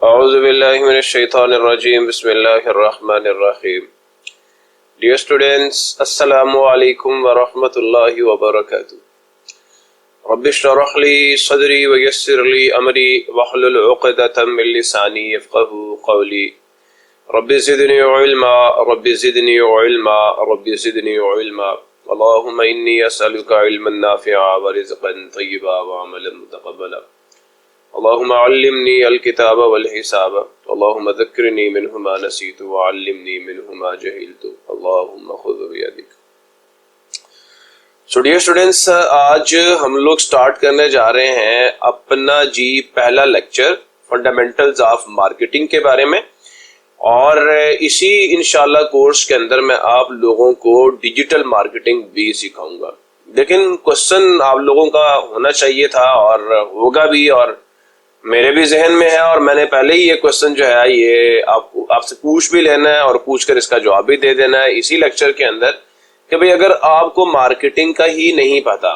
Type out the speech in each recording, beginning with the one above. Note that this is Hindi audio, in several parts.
A'udhu billahi minash shaitanir rajim. Bismillahir rahmanir rahim. Dear students, assalamu alaikum wa rahmatullahi wa barakatuh. Rabbi shrah li sadri wa yassir li amri wahlul 'uqdatam min lisani yafqahu qawli. Rabbi zidni ilma, Rabbi zidni ilma, Rabbi zidni ilma. Allahumma inni as'aluka ilman nafi'a wa rizqan tayyiba wa 'amalan mutaqabbala. Allahumma allimni al-kitaba wal-hisaba. Allahumma dhakkirni minhu ma nasitu wa allimni minhu ma jahiltu. Allahumma khudh biyadik. So dear students, आज हम लोग स्टार्ट करने जा रहे हैं अपना जी पहला लेक्चर फंडामेंटल्स ऑफ मार्केटिंग के बारे में, और इसी इंशाल्लाह कोर्स के अंदर मैं आप लोगों को डिजिटल मार्केटिंग भी सिखाऊंगा। लेकिन क्वेश्चन आप लोगों का होना चाहिए था और होगा भी, और मेरे भी जहन में है, और मैंने पहले ही ये क्वेश्चन जो है ये आपसे पूछ भी लेना है और पूछकर इसका जवाब भी दे देना है इसी लेक्चर के अंदर कि भाई अगर आपको मार्केटिंग का ही नहीं पता,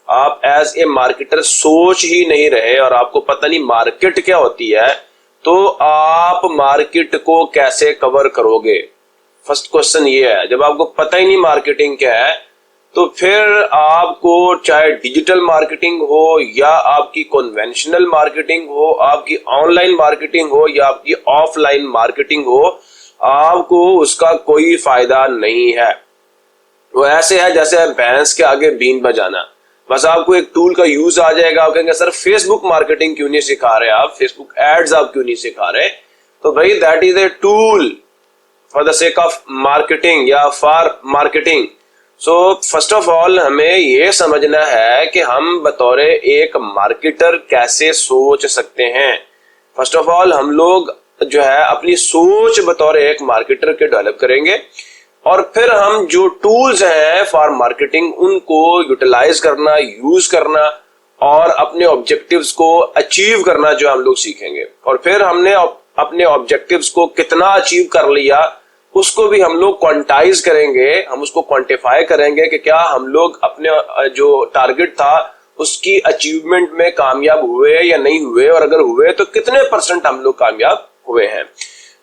आप एज ए मार्केटर सोच ही नहीं रहे और आपको पता नहीं मार्केट क्या होती है, तो आप मार्केट को कैसे कवर करोगे। फर्स्ट क्वेश्चन ये है, जब आपको पता ही नहीं मार्केटिंग क्या है तो फिर आपको चाहे डिजिटल मार्केटिंग हो या आपकी कन्वेंशनल मार्केटिंग हो, आपकी ऑनलाइन मार्केटिंग हो या आपकी ऑफलाइन मार्केटिंग हो, आपको उसका कोई फायदा नहीं है। वो ऐसे है जैसे भैंस के आगे बीन बजाना। बस आपको एक टूल का यूज आ जाएगा, आप कहेंगे सर फेसबुक मार्केटिंग क्यों नहीं सिखा रहे आप, फेसबुक एड्स आप क्यों नहीं सिखा रहे। तो भाई that is a tool for the sake of marketing या for marketing. So first of all हमें ये समझना है कि हम बतौर एक मार्केटर कैसे सोच सकते हैं। फर्स्ट ऑफ ऑल हम लोग जो है अपनी सोच बतौर एक मार्केटर के डेवलप करेंगे, और फिर हम जो टूल्स हैं फॉर मार्केटिंग उनको यूटिलाइज करना, यूज करना और अपने ऑब्जेक्टिव्स को अचीव करना जो हम लोग सीखेंगे। और फिर हमने अपने ऑब्जेक्टिव्स को कितना अचीव कर लिया उसको भी हम लोग क्वांटाइज करेंगे, हम उसको क्वांटिफाई करेंगे कि क्या हम लोग अपने जो टारगेट था उसकी अचीवमेंट में कामयाब हुए या नहीं हुए, और अगर हुए तो कितने % हम लोग कामयाब हुए हैं।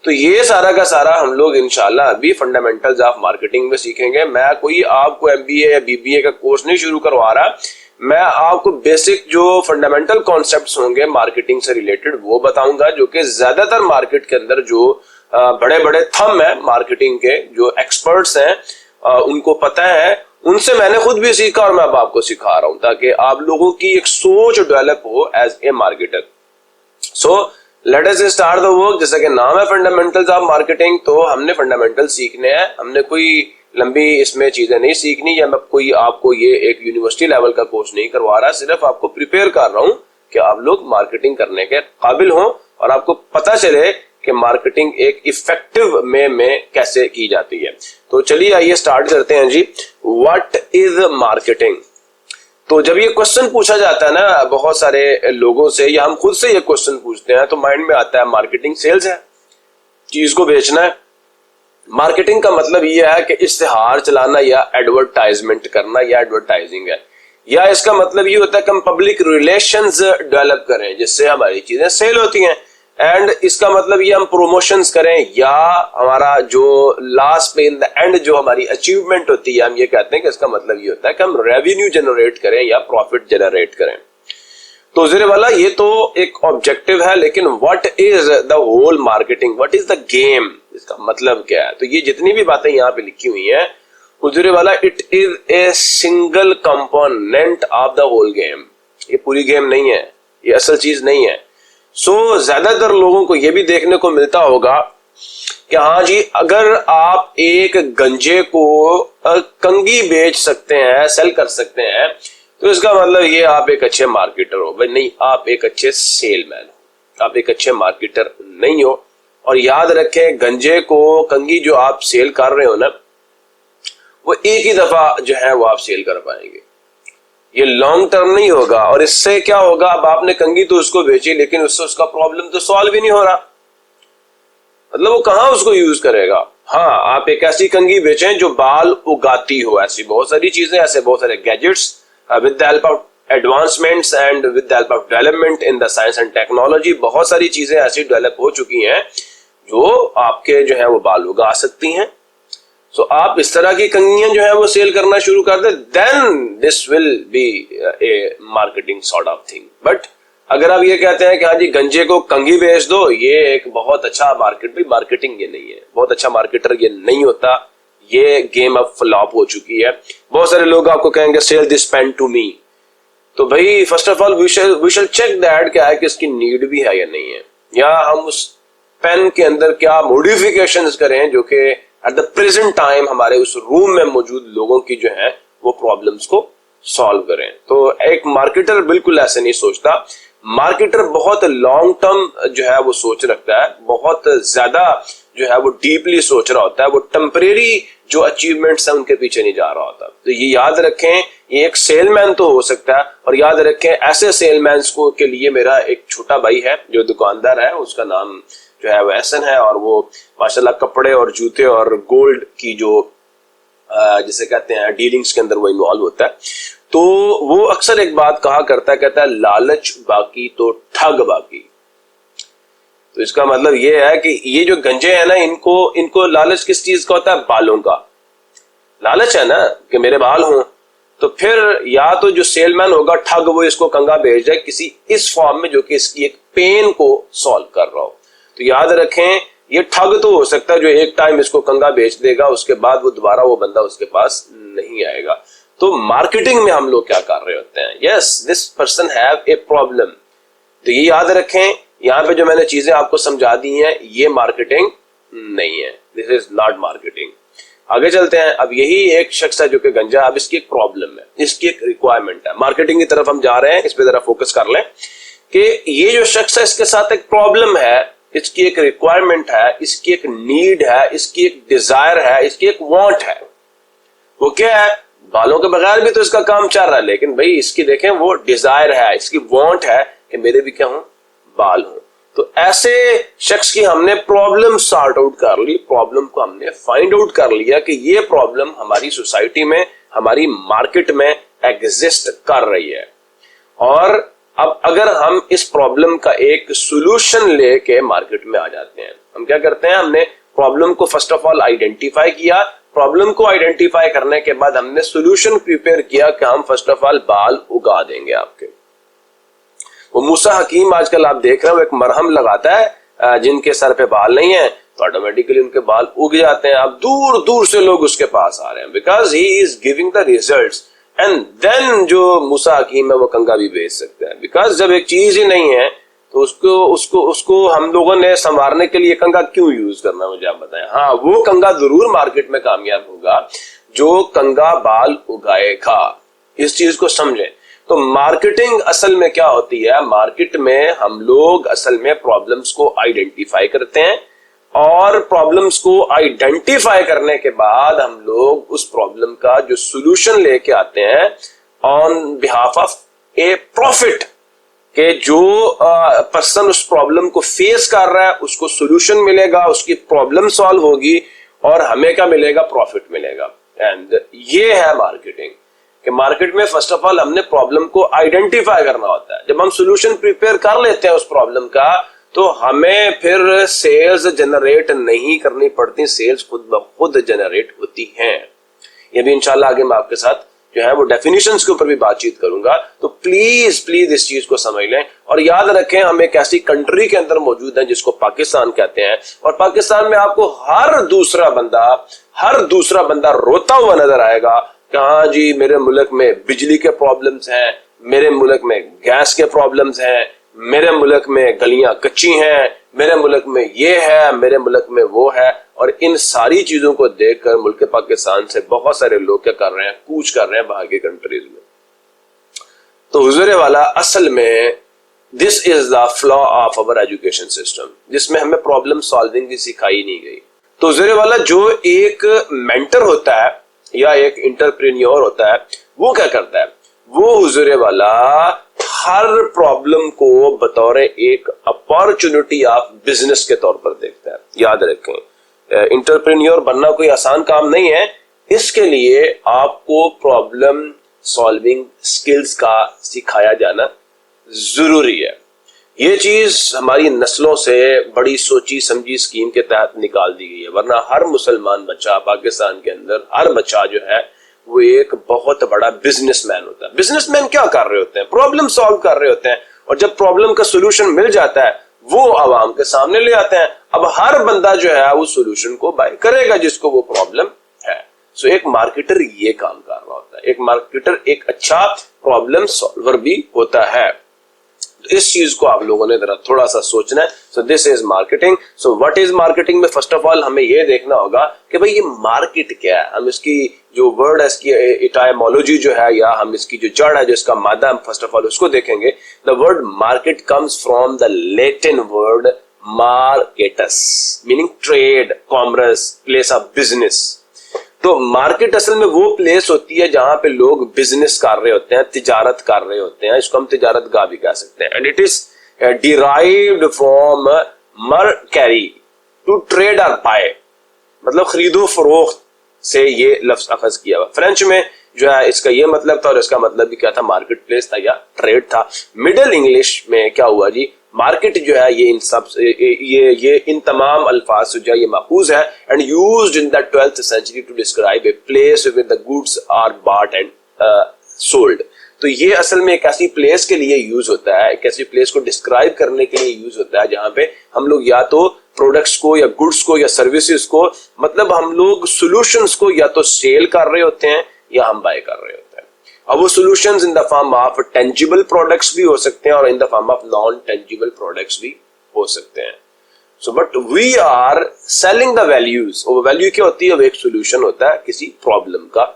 तो ये सारा का सारा हम लोग इंशाल्लाह अभी फंडामेंटल्स ऑफ मार्केटिंग में सीखेंगे। मैं कोई आपको MBA या BBA का कोर्स नहीं शुरू करवा रहा, मैं आपको बेसिक जो फंडामेंटल कॉन्सेप्ट्स होंगे मार्केटिंग से रिलेटेड वो बताऊंगा, जो कि ज्यादातर मार्केट के अंदर जो बड़े बड़े थंब है मार्केटिंग के, जो एक्सपर्ट्स हैं उनको पता है, उनसे मैंने खुद भी सीखा और मैं अब आपको सिखा रहा हूं ताकि आप लोगों की एक सोच डेवलप हो as a marketer. So let us start the work. जैसा कि नाम है फंडामेंटल्स ऑफ मार्केटिंग, तो हमने फंडामेंटल सीखने हैं, हमने कोई लंबी इसमें चीजें नहीं सीखनी, या मैं कोई आपको ये एक यूनिवर्सिटी लेवल का कोर्स नहीं करवा रहा, सिर्फ आपको प्रिपेयर कर रहा हूं कि आप लोग मार्केटिंग करने के काबिल हों और आपको पता चले कि मार्केटिंग एक इफेक्टिव में कैसे की जाती है। तो चलिए आइए स्टार्ट करते हैं जी। What is marketing. तो जब ये क्वेश्चन पूछा जाता है ना बहुत सारे लोगों से, या हम खुद से ये क्वेश्चन पूछते हैं, तो माइंड में आता है मार्केटिंग सेल्स है, चीज को बेचना है। मार्केटिंग का मतलब ये है कि इश्तिहार चलाना या एडवर्टाइजमेंट करना या एडवर्टाइजिंग है, या इसका मतलब ये होता है कि हम पब्लिक रिलेशंस डेवलप करें जिससे हमारी चीजें सेल होती हैं। एंड इसका मतलब ये हम प्रमोशंस करें, या हमारा जो लास्ट पे इन द एंड जो हमारी अचीवमेंट होती है, हम ये कहते हैं कि इसका मतलब ये होता है कि हम रेवेन्यू जनरेट करें या प्रॉफिट जनरेट करें। तो ज़रे वाला ये तो एक ऑब्जेक्टिव है, लेकिन what is the whole marketing, what is the game, इसका मतलब क्या है। तो ये जितनी भी बातें यहाँ पे लिखी हुई हैं उजरे वाला, it is a single component of the whole game. ये पूरी गेम नहीं है, ये असल चीज नहीं है। सो ज्यादातर लोगों को यह भी देखने को मिलता होगा कि हाँ जी, अगर आप एक गंजे को कंगी बेच सकते हैं, सेल कर सकते हैं, तो इसका मतलब ये आप एक अच्छे मार्केटर हो। भाई नहीं, आप एक अच्छे सेलमैन हो, आप एक अच्छे मार्केटर नहीं हो। और याद रखें, गंजे को कंगी जो आप सेल कर रहे हो ना, वो एक ही दफा जो है वो आप सेल कर पाएंगे, ये लॉन्ग टर्म नहीं होगा। और इससे क्या होगा, अब आपने कंगी तो उसको बेची, लेकिन उससे उसका प्रॉब्लम तो सॉल्व ही नहीं हो रहा, मतलब वो कहां उसको यूज करेगा। हाँ, आप एक ऐसी कंगी बेचें जो बाल उगाती हो, ऐसी बहुत सारी चीजें, ऐसे बहुत सारे gadgets with the help of advancements and with the help of development in the science and technology बहुत सारी चीजें ऐसी डेवलप हो चुकी हैं जो आपके जो है वो बाल उगा सकती हैं। सो आप इस तरह की कंघियां जो है वो सेल करना शुरू कर दे, then this will be a marketing sort of thing. But अगर आप ये कहते हैं कि हाँ जी गंजे को कंघी बेच दो, ये एक बहुत अच्छा मार्केटिंग ये नहीं है, बहुत अच्छा मार्केटर ये नहीं होता, ये गेम अब फ्लॉप हो चुकी है। बहुत सारे लोग आपको कहेंगे sell this pen to me, तो भाई first of all we shall check that क्या है कि इसकी नीड भी है या नहीं है, या हम उस पेन के अंदर क्या मॉडिफिकेशंस करें जो कि एट द प्रेजेंट टाइम हमारे उस रूम में मौजूद लोगों की जो है वो प्रॉब्लम्स को सॉल्व करें। तो एक मार्केटर बिल्कुल ऐसे नहीं सोचता। मार्केटर बहुत लॉन्ग टर्म जो है वो सोच रखता है, बहुत ज्यादा जो है वो डीपली सोच रहा होता है, वो टेम्परेरी जो अचीवमेंट्स है उनके पीछे नहीं जा रहा होता। तो ये याद रखें, ये एक सेलमैन तो हो सकता है, और याद रखें ऐसे सेलमैन को के लिए मेरा एक छोटा भाई है जो दुकानदार है, उसका नाम जो है वो एहसन है, और वो माशाल्लाह कपड़े और जूते और गोल्ड की जो जिसे कहते हैं डीलिंग्स के अंदर वो इन्वॉल्व होता है। तो वो अक्सर एक बात कहा करता है, कहता है लालच बाकी तो ठग बाकी। तो इसका मतलब ये है कि ये जो गंजे हैं ना, इनको लालच किस चीज का होता है? बालों का लालच है ना कि मेरे बाल हों। तो फिर या तो जो सेलमैन होगा ठग, वो इसको कंघा बेच जाए किसी इस फॉर्म में जो कि इसकी एक पेन को सॉल्व कर रहा हो। तो याद रखें ये ठग तो हो सकता है जो एक टाइम इसको कंघा बेच देगा, उसके बाद वो दोबारा वो बंदा उसके पास नहीं आएगा। तो मार्केटिंग में हम लोग क्या कर रहे होते हैं? Yes, this person have a problem. तो ये याद रखें, यहाँ पे जो मैंने चीजें आपको समझा दी हैं ये मार्केटिंग नहीं है, दिस इज नॉट मार्केटिंग। आगे चलते हैं। अब यही एक शख्स है जो कि गंजा, अब इसकी एक प्रॉब्लम है, इसकी एक रिक्वायरमेंट है। मार्केटिंग की तरफ हम जा रहे हैं, इस पे जरा फोकस कर लें कि ये जो शख्स है इसके साथ एक प्रॉब्लम है, इसकी एक रिक्वायरमेंट है, इसकी एक नीड है, इसकी एक डिजायर है, इसकी एक वांट है। वो क्या है? बालों के बगैर भी तो इसका काम चल रहा है, लेकिन भाई इसकी देखें वो डिजायर है, इसकी वांट है कि मेरे भी क्या हो, बाल हो। तो ऐसे शख्स की हमने प्रॉब्लम सॉर्ट आउट कर ली, प्रॉब्लम को हमने फाइंड आउट कर लिया कि ये प्रॉब्लम हमारी सोसाइटी में, हमारी मार्केट में एग्जिस्ट कर रही है। और अब अगर हम इस प्रॉब्लम का एक सॉल्यूशन लेके मार्केट में आ जाते हैं, हम क्या करते हैं? हमने प्रॉब्लम को फर्स्ट ऑफ ऑल आइडेंटिफाई किया। प्रॉब्लम को आइडेंटिफाई करने के बाद हमने सॉल्यूशन प्रिपेयर किया कि हम फर्स्ट ऑफ ऑल बाल उगा देंगे आपके। वो मूसा हकीम आजकल आप देख रहे हो एक मरहम लगाता है, जिनके सर पे बाल नहीं है तो ऑटोमेटिकली उनके बाल उग जाते हैं। अब दूर दूर से लोग उसके पास आ रहे हैं because he is giving the results. And then जो मूसा हकीम है वो कंघा भी बेच सकता है, बिकॉज जब एक चीज ही नहीं है तो उसको हम लोगों ने संवारने के लिए कंघा क्यों यूज करना, मुझे आप बताएं। हाँ, वो कंघा जरूर मार्केट में कामयाब होगा जो कंघा बाल उगाएगा। इस चीज को समझें। तो मार्केटिंग असल में क्या होती है? मार्केट में हम लोग असल में प्रॉब्लम्स को आइडेंटिफाई करते हैं, और प्रॉब्लम्स को आइडेंटिफाई करने के बाद हम लोग उस प्रॉब्लम का जो सॉल्यूशन लेके आते हैं on behalf of A profit, कि जो पर्सन उस प्रॉब्लम को फेस कर रहा है उसको सॉल्यूशन मिलेगा, उसकी प्रॉब्लम सॉल्व होगी और हमें क्या मिलेगा? प्रॉफिट मिलेगा। एंड ये है मार्केटिंग, कि मार्केट में फर्स्ट ऑफ ऑल हमने प्रॉब्लम को आइडेंटिफाई करना होता है। जब हम सॉल्यूशन प्रिपेयर कर लेते हैं उस प्रॉब्लम का, तो हमें फिर सेल्स जनरेट नहीं करनी पड़ती, सेल्स खुद ब खुद जनरेट होती हैं। ये भी इंशाल्लाह आगे मैं आपके साथ जो है वो डेफिनेशंस के ऊपर भी बातचीत करूंगा। तो प्लीज प्लीज इस चीज को समझ लें और याद रखें, हम एक ऐसी कंट्री के अंदर मौजूद हैं जिसको पाकिस्तान कहते हैं, और पाकिस्तान में आपको हर दूसरा बंदा रोता हुआ नजर आएगा कि हाँ जी मेरे मुल्क में बिजली के प्रॉब्लम्स हैं, मेरे मुल्क में गैस के प्रॉब्लम्स हैं, मेरे मुल्क में गलियां कच्ची हैं, मेरे मुल्क में ये है, मेरे मुल्क में वो है। और इन सारी चीजों को देखकर मुल्क पाकिस्तान से बहुत सारे लोग क्या कर रहे हैं? कूच कर रहे हैं बाहर की कंट्रीज में। तो हुजूर वाला असल में this is the flaw of our education system, जिसमें हमें प्रॉब्लम सॉल्विंग की सिखाई नहीं गई। तो हुजूर वाला जो एक मेंटर होता है या एक इंटरप्रेन्योर होता है, वो क्या करता है? वो हुजूर वाला हर प्रॉब्लम को बतौर एक अपॉर्चुनिटी ऑफ बिजनेस के तौर पर देखता है। याद रखें, इंटरप्रेन्योर बनना कोई आसान काम नहीं है। इसके लिए आपको प्रॉब्लम सॉल्विंग स्किल्स का सिखाया जाना जरूरी है। ये चीज हमारी नस्लों से बड़ी सोची समझी स्कीम के तहत निकाल दी गई है, वरना हर मुसलमान बच्चा पाकिस्तान के अंदर, हर बच्चा जो है वो एक बहुत बड़ा बिजनेसमैन होता है। बिजनेसमैन क्या कर रहे होते हैं? प्रॉब्लम सॉल्व कर रहे होते हैं, और जब प्रॉब्लम का सोल्यूशन मिल जाता है वो आवाम के सामने ले आते हैं। अब हर बंदा जो है उस सोल्यूशन को बाय करेगा जिसको वो प्रॉब्लम है। सो एक मार्केटर ये काम कर रहा होता है। एक मार्केटर एक अच्छा प्रॉब्लम सॉल्वर भी होता है। इस चीज को आप लोगों ने जरा थोड़ा सा सोचना है। So this is marketing. So what is marketing में फर्स्ट ऑफ ऑल हमें ये देखना होगा कि भाई ये मार्केट क्या है। हम इसकी जो वर्ड है, इसकी इटाइमोलॉजी जो है, या हम इसकी जो जड़ है, जो इसका मादा, हम फर्स्ट ऑफ ऑल उसको देखेंगे। The word market comes from the Latin word markets, meaning trade, commerce, place of business. तो मार्केट असल में वो प्लेस होती है जहां पे लोग बिजनेस कर रहे होते हैं, तिजारत कर रहे होते हैं। इसको हम तिजारत गाह भी कह सकते हैं। And it is derived from mercury, to trade और बाय, मतलब खरीदो फरोख्त से ये लफ्ज अखज किया हुआ। फ्रेंच में जो है इसका ये मतलब था, और इसका मतलब भी क्या था? मार्केट प्लेस था या ट्रेड था। मिडिल इंग्लिश में क्या हुआ जी? मार्केट जो है ये इन सब ये इन तमाम अल्फाज से जो है ये माखूज है, and used in the 12th century to describe a place where the goods are bought and sold. तो ये असल में एक ऐसी प्लेस के लिए यूज होता है, एक ऐसी प्लेस को डिस्क्राइब करने के लिए यूज होता है जहां पे हम लोग या तो प्रोडक्ट्स को या गुड्स को या सर्विसेज को, मतलब हम लोग सॉल्यूशंस को या तो सेल कर रहे होते हैं या हम बाय कर रहे होते हैं। अब वो solutions in the form of tangible products भी हो सकते हैं और in the form of non tangible products भी हो सकते हैं। So but we are selling the values. वो वैल्यू क्या होती है? वो एक सॉल्यूशन होता है किसी प्रॉब्लम का,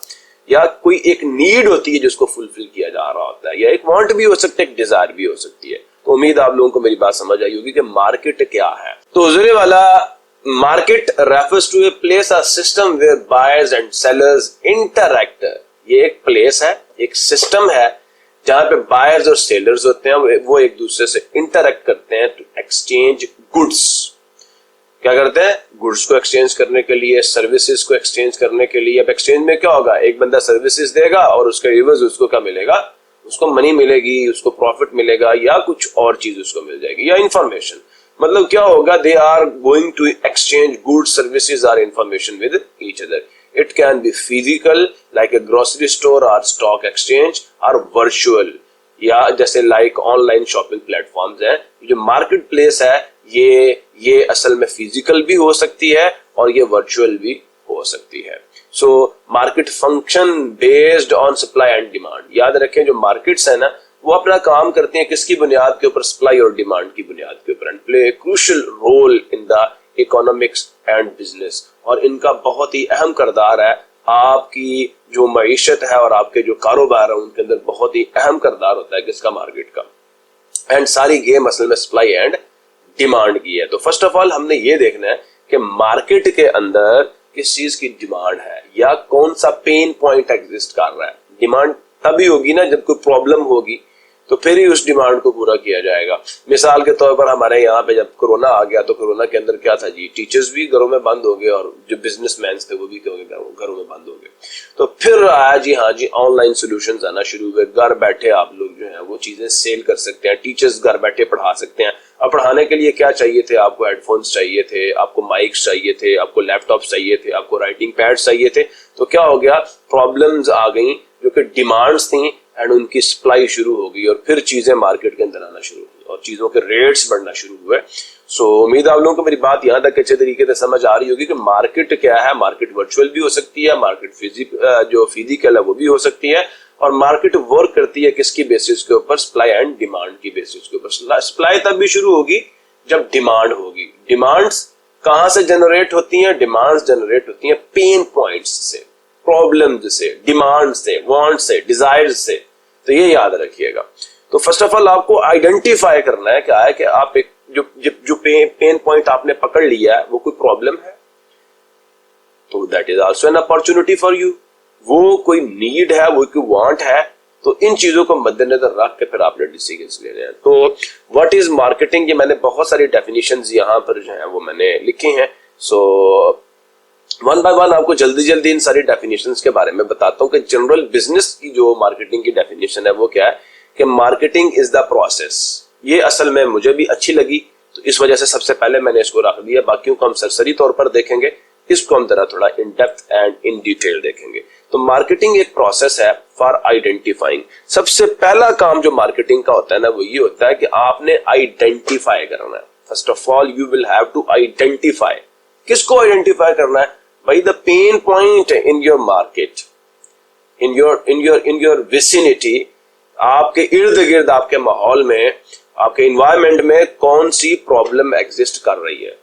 या कोई एक नीड होती है जिसको फुलफिल किया जा रहा होता है, या एक वांट भी हो सकता है, एक डिजायर भी हो सकती है। तो उम्मीद आप लोगों को मेरी बात समझ आई होगी कि मार्केट क्या है। तो हुजूरे वाला market refers to a place, a system where buyers and sellers interact. ये एक प्लेस है, एक सिस्टम है जहां पे बायर्स और सेलर्स होते हैं, वो एक दूसरे से इंटरैक्ट करते हैं टू एक्सचेंज गुड्स। क्या करते हैं? गुड्स को एक्सचेंज करने के लिए, सर्विसेज को एक्सचेंज करने के लिए। अब एक्सचेंज में क्या होगा? एक बंदा सर्विसेज देगा और उसके रिवर्स उसको क्या मिलेगा? उसको मनी मिलेगी, उसको प्रॉफिट मिलेगा, या कुछ और चीज उसको मिल जाएगी, या इंफॉर्मेशन। मतलब क्या होगा? They are going to exchange goods, services और information with each other. It can be physical like a grocery store or stock exchange, or virtual, या जैसे like online shopping platforms है। जो market place है ये असल में physical भी हो सकती है और ये virtual भी हो सकती है। So market function based on supply and demand। याद रखें जो markets है ना, वो अपना काम करते हैं किसकी बुनियाद के ऊपर? सप्लाई और डिमांड की बुनियाद के ऊपर। And play crucial role in the economics and business. और इनका बहुत ही अहम किरदार है आपकी जो मईशत है और आपके जो कारोबार है उनके अंदर बहुत ही अहम किरदार होता है किसका? मार्केट का। एंड सारी गेम असल में सप्लाई एंड डिमांड की है। तो फर्स्ट ऑफ ऑल हमने ये देखना है कि मार्केट के अंदर किस चीज की डिमांड है या कौन सा पेन पॉइंट एग्जिस्ट कर रहा है। डिमांड तभी होगी ना जब कोई प्रॉब्लम होगी, तो फिर ही उस डिमांड को पूरा किया जाएगा। मिसाल के तौर पर हमारे यहाँ पे जब कोरोना आ गया तो कोरोना के अंदर क्या था जी? टीचर्स भी घरों में बंद हो गए और जो बिजनेसमैन थे वो भी घरों में बंद हो गए। तो फिर आया जी, हाँ जी, ऑनलाइन सॉल्यूशंस आना शुरू हुए। घर बैठे आप लोग जो है वो चीजें सेल कर सकते हैं, टीचर्स घर बैठे पढ़ा सकते हैं। अब पढ़ाने के लिए क्या चाहिए थे? आपको हेडफोन्स चाहिए थे, आपको माइक्स चाहिए थे, आपको लैपटॉप चाहिए थे, आपको राइटिंग पैड्स चाहिए थे। तो क्या हो गया? प्रॉब्लम्स आ गई जो कि डिमांड्स थी, एंड उनकी सप्लाई शुरू हो गई और फिर चीजें मार्केट के अंदर आना शुरू हुई और चीजों के रेट्स बढ़ना शुरू हुए। सो उम्मीद आप लोगों को मेरी बात यहाँ तक अच्छे तरीके से समझ आ रही होगी कि मार्केट क्या है। मार्केट वर्चुअल भी हो सकती है, मार्केट फिजिकल है वो भी हो सकती है, और मार्केट वर्क करती है किसकी बेसिस के ऊपर? सप्लाई एंड डिमांड की बेसिस के ऊपर। सप्लाई तब भी शुरू होगी जब डिमांड होगी। डिमांड्स कहां से जनरेट होती हैं? डिमांड्स जनरेट होती हैं पेन पॉइंट्स से, प्रॉब्लम्स से, डिमांड से, वांट से, डिजायर से। तो ये याद रखिएगा। तो फर्स्ट ऑफ ऑल आपको आइडेंटिफाई करना है क्या है कि आप एक जो पेन पॉइंट आपने पकड़ लिया है वो कोई प्रॉब्लम है, तो that is also an opportunity for you. वो कोई नीड है, वो कोई वांट है, तो इन चीजों को मद्देनजर रख के फिर आपने डिसीजंस लेने हैं। तो व्हाट इज मार्केटिंग, ये मैंने बहुत सारी डेफिनेशंस यहाँ पर जो है वो मैंने लिखी हैं। सो वन बाय वन आपको जल्दी जल्दी इन सारी डेफिनेशंस के बारे में बताता हूँ कि जनरल बिजनेस की जो मार्केटिंग की डेफिनेशन है वो क्या है कि मार्केटिंग इज द प्रोसेस। ये असल में मुझे भी अच्छी लगी तो इस वजह से सबसे पहले मैंने इसको रख दिया, बाकियों को हम सरसरी तौर पर देखेंगे, इसको हम जरा थोड़ा in depth and in detail देखेंगे। तो मार्केटिंग एक प्रोसेस है फॉर आइडेंटिफाइंग। सबसे पहला काम जो मार्केटिंग का होता है ना वो ये होता है कि आपने आइडेंटिफाई करना है। First of all you will have to identify. किसको आइडेंटिफाई करना है भाई? The pain point in your market, in your vicinity, आपके इर्द गिर्द, आपके माहौल में, आपके इन्वायरमेंट में कौन सी प्रॉब्लम एग्जिस्ट कर रही है।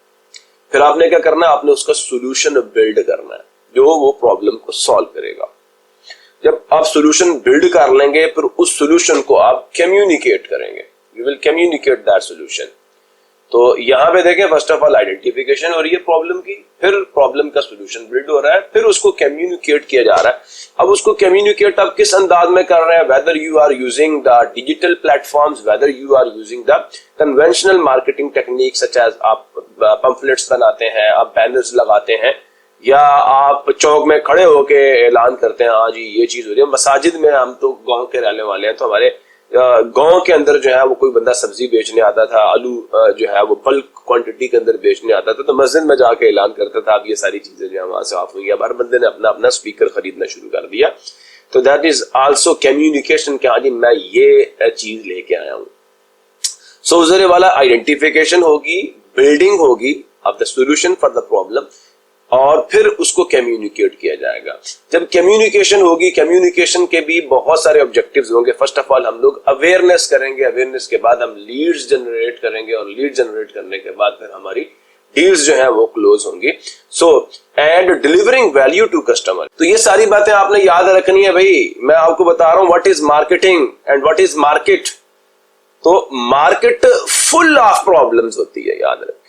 फिर आपने क्या करना है? आपने उसका सोल्यूशन बिल्ड करना है जो वो प्रॉब्लम को सॉल्व करेगा। जब आप सोल्यूशन बिल्ड कर लेंगे फिर उस सोल्यूशन को आप कम्युनिकेट करेंगे, you will communicate that solution. तो यहां पे देखें, फर्स्ट ऑफ ऑल आइडेंटिफिकेशन हो रही है प्रॉब्लम की, फिर प्रॉब्लम का सोल्यूशन बिल्ड हो रहा है, फिर उसको कम्युनिकेट किया जा रहा है। अब उसको कम्युनिकेट आप किस अंदाज में कर रहे हैं, whether you are using the digital platforms, whether you are using the conventional marketing technique such as आप पंफलेट्स बनाते हैं, आप बैनर्स लगाते हैं, या आप चौक में खड़े होके ऐलान करते हैं हाँ जी ये चीज हो रही है। मसाजिद में, हम तो गांव के रहने वाले हैं, तो हमारे गांव के अंदर जो है वो कोई बंदा सब्जी बेचने आता था, आलू जो है वो बल्क क्वांटिटी के अंदर बेचने आता था, तो मस्जिद में जाके ऐलान करता था अब ये सारी चीजें जो है वहां से ऑफ हुई। अब हर बंदे ने अपना अपना स्पीकर खरीदना शुरू कर दिया। तो दैट इज आल्सो कम्युनिकेशन कि हाँ जी मैं ये चीज लेके आया हूँ। सो उस वाला आइडेंटिफिकेशन होगी, बिल्डिंग होगी of the solution for the problem, और फिर उसको कम्युनिकेट किया जाएगा। जब कम्युनिकेशन होगी, कम्युनिकेशन के भी बहुत सारे ऑब्जेक्टिव्स होंगे। फर्स्ट ऑफ ऑल हम लोग अवेयरनेस करेंगे, अवेयरनेस के बाद हम लीड्स जनरेट करेंगे, और लीड जनरेट करने के बाद फिर हमारी डील्स जो है वो क्लोज होंगी। So and delivering value to customer. तो ये सारी बातें आपने याद रखनी है भाई। मैं आपको बता रहा हूं what is marketing and what is market. तो मार्केट फुल ऑफ प्रॉब्लम्स होती है, याद रखें।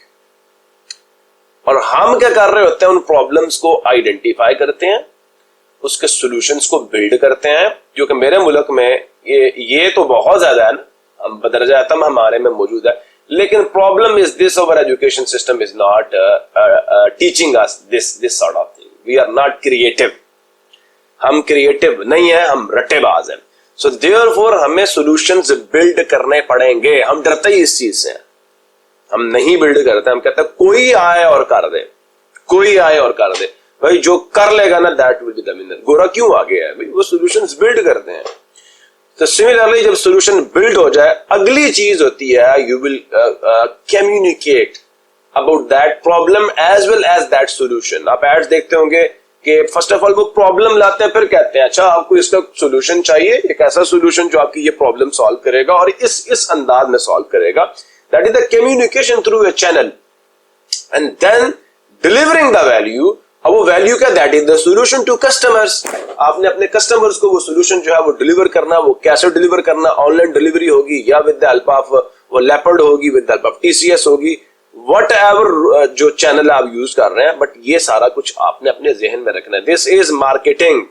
और हम क्या कर रहे होते हैं? उन प्रॉब्लम्स को आइडेंटिफाई करते हैं, उसके सॉल्यूशंस को बिल्ड करते हैं, जो कि मेरे मुल्क में ये तो बहुत ज्यादा है ना, हम बदरजा आतम हमारे में मौजूद है। लेकिन problem is this, our education system is not teaching us this sort of thing. We are not creative. हम क्रिएटिव नहीं है, हम रट्टेबाज हैं। सो देयरफॉर हमें सॉल्यूशंस बिल्ड करने पड़ेंगे। हम डरते ही इस चीज से हैं, हम नहीं बिल्ड करते। हम कहते हैं कोई आए और कर दे, कोई आए और कर दे। भाई जो कर लेगा ना that will be the winner. गोरा क्यों आगे है भाई? वो सॉल्यूशंस बिल्ड करते हैं। तो सिमिलरली जब सॉल्यूशन बिल्ड हो जाए, अगली चीज होती है you will communicate about that problem as well as that solution. आप एड्स देखते होंगे कि फर्स्ट ऑफ ऑल वो प्रॉब्लम लाते हैं, फिर कहते हैं अच्छा आपको इसका सॉल्यूशन चाहिए, एक ऐसा सॉल्यूशन जो आपकी ये प्रॉब्लम सॉल्व करेगा और इस अंदाज में सॉल्व करेगा। That is the communication through a channel, and then delivering the value. अब वो वैल्यू क्या? That is the solution to customers. आपने अपने कस्टमर्स को वो सोल्यूशन जो है वो डिलीवर करना। वो कैसे डिलीवर करना? ऑनलाइन डिलीवरी होगी, या विद द हेल्प ऑफ वो लेपर्ड होगी, with the help of TCS होगी, वट एवर जो चैनल आप यूज कर रहे हैं। बट ये सारा कुछ आपने अपने जहन में रखना है। This is marketing.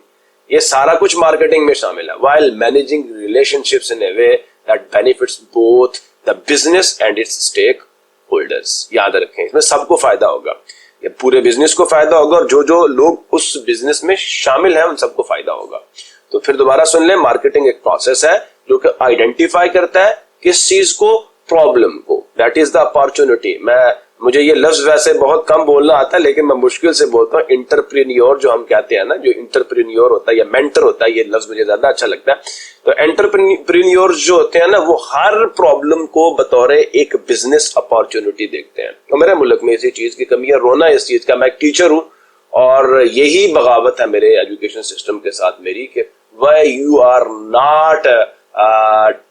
ये सारा कुछ मार्केटिंग में शामिल है। while managing relationships in a way that benefits both the business and its stakeholders। याद रखें, इसमें सबको फायदा होगा, ये पूरे बिजनेस को फायदा होगा, और जो जो लोग उस बिजनेस में शामिल हैं उन सबको फायदा होगा। तो फिर दोबारा सुन लें, मार्केटिंग एक प्रोसेस है जो कि आइडेंटिफाई करता है किस चीज को, प्रॉब्लम को। That is the opportunity. मुझे ये लफ्ज वैसे बहुत कम बोलना आता है, लेकिन मैं मुश्किल से बोलता हूँ। इंटरप्रेन्योर जो हम कहते हैं ना, जो इंटरप्रेन्योर होता है या मेंटर होता है, ये लफ्ज मुझे ज्यादा अच्छा लगता है। तो एंटरप्रेन्योर जो होते हैं ना, वो हर प्रॉब्लम को बतौर एक बिजनेस अपॉर्चुनिटी देखते हैं। तो मेरे मुल्क में इसी चीज की कमी है, रोना इस चीज का। मैं एक टीचर हूँ और यही बगावत है मेरे एजुकेशन सिस्टम के साथ मेरी, कि why you are not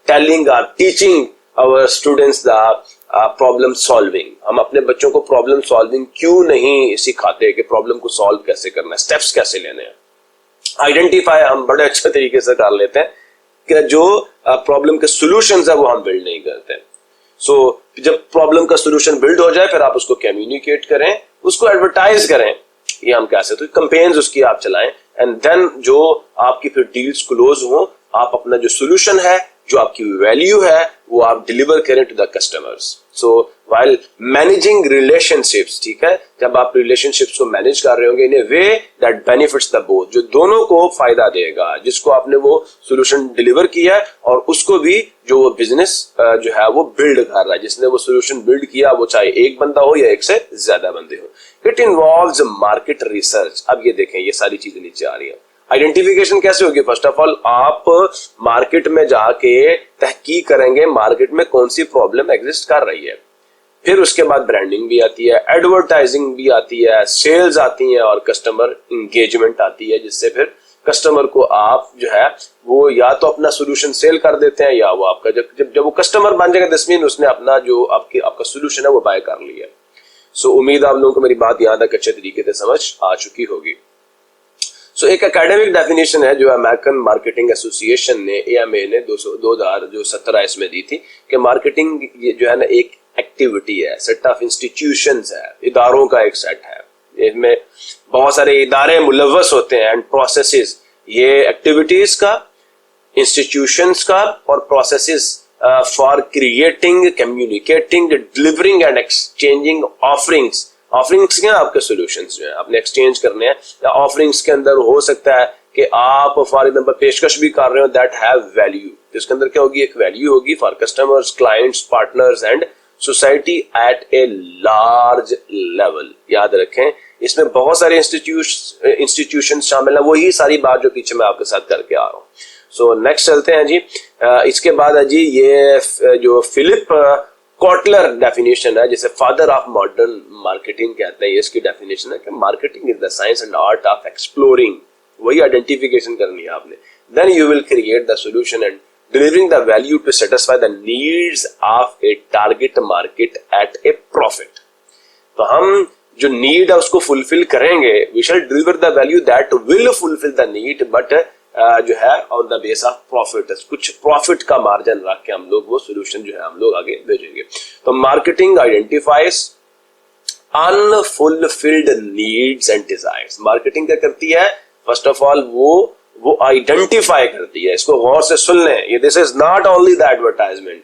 telling और teaching our students the problem solving. हम अपने बच्चों को प्रॉब्लम सॉल्विंग क्यों नहीं सिखाते कि प्रॉब्लम को सॉल्व कैसे करना है, स्टेप्स कैसे लेने हैं। आइडेंटिफाई हम बड़े अच्छे तरीके से कर लेते हैं, कि जो प्रॉब्लम के सॉल्यूशंस है वो हम बिल्ड नहीं करते। सो जब प्रॉब्लम का सॉल्यूशन बिल्ड हो जाए, फिर आप उसको कम्युनिकेट करें, उसको एडवर्टाइज करें, ये हम कैसे, तो कैंपेन्स उसकी आप चलाएं, एंड देन जो आपकी फिर डील्स क्लोज हो, आप अपना जो सॉल्यूशन है, जो आपकी वैल्यू है, वो आप डिलीवर करें to the customers. So while managing relationships, ठीक है, जब आप रिलेशनशिप्स को मैनेज कर रहे होंगे in a way that benefits the both, जो दोनों को फायदा देगा, जिसको आपने वो सोल्यूशन डिलीवर किया है और उसको भी जो वो बिजनेस जो है वो बिल्ड कर रहा है, जिसने वो सोल्यूशन बिल्ड किया, वो चाहे एक बंदा हो या एक से ज्यादा बंदे हो। It involves market research. अब ये देखें, ये सारी चीजें नीचे आ रही है। आइडेंटिफिकेशन कैसे होगी? फर्स्ट ऑफ ऑल आप मार्केट में जाके तहकीक करेंगे मार्केट में कौन सी प्रॉब्लम एग्जिस्ट कर रही है, फिर उसके बाद ब्रांडिंग भी आती है, एडवर्टाइजिंग भी आती है, सेल्स आती है और कस्टमर इंगेजमेंट आती है, जिससे फिर कस्टमर को आप जो है वो या तो अपना सोल्यूशन सेल कर देते हैं या वो आपका जब वो कस्टमर बन जाएगा दिस मीन उसने अपना जो आपका सोल्यूशन है वो बाय कर लिया। सो उम्मीद आप लोगों को मेरी बात यहाँ तक अच्छे तरीके से समझ आ चुकी होगी। सो एक एकेडमिक डेफिनेशन है जो अमेरिकन मार्केटिंग एसोसिएशन ने AMA ने 2017 इसमें दी थी कि मार्केटिंग जो है ना एक एक्टिविटी है, सेट ऑफ इंस्टीट्यूशंस है, इदारों का एक सेट है, इसमें बहुत सारे इदारे मुलव्वस होते हैं एंड प्रोसेसेस, ये एक्टिविटीज का, इंस्टीट्यूशंस का और processes for creating, communicating, delivering and exchanging offerings. Offerings क्या, आपके सॉल्यूशंस जो है आपने एक्सचेंज करने हैं, या ऑफरिंग्स के अंदर हो सकता है कि आप फॉर एग्जांपल पेशकश भी कर रहे हो दैट हैव वैल्यू, जिसके अंदर क्या होगी, एक वैल्यू होगी for customers, clients, partners and society at a large level. याद रखें, इसमें बहुत सारे इंस्टीट्यूशन शामिल है, वही सारी बात जो पीछे मैं आपके साथ करके आ रहा हूँ। सो नेक्स्ट चलते हैं जी। इसके बाद है जी ये जो फिलिप कॉटलर डेफिनेशन है, जिसे फादर ऑफ मॉडर्न मार्केटिंग कहते हैं, ये इसकी डेफिनेशन है कि marketing is the science and art of exploring, वही आइडेंटिफिकेशन करनी है आपने, then you will create the solution and delivering the value to satisfy the needs of a target market at a profit। तो हम जो नीड है उसको फुलफिल करेंगे, we shall deliver the value that will fulfill the need, but जो है on the base of profit, कुछ प्रॉफिट का मार्जिन रख के हम लोग वो सोल्यूशन जो है हम लोग आगे भेजेंगे। तो marketing identifies unfulfilled needs and desires. Marketing क्या करती है? फर्स्ट ऑफ ऑल वो आइडेंटिफाई करती है, इसको गौर से सुन लें, ये this is not only the advertisement,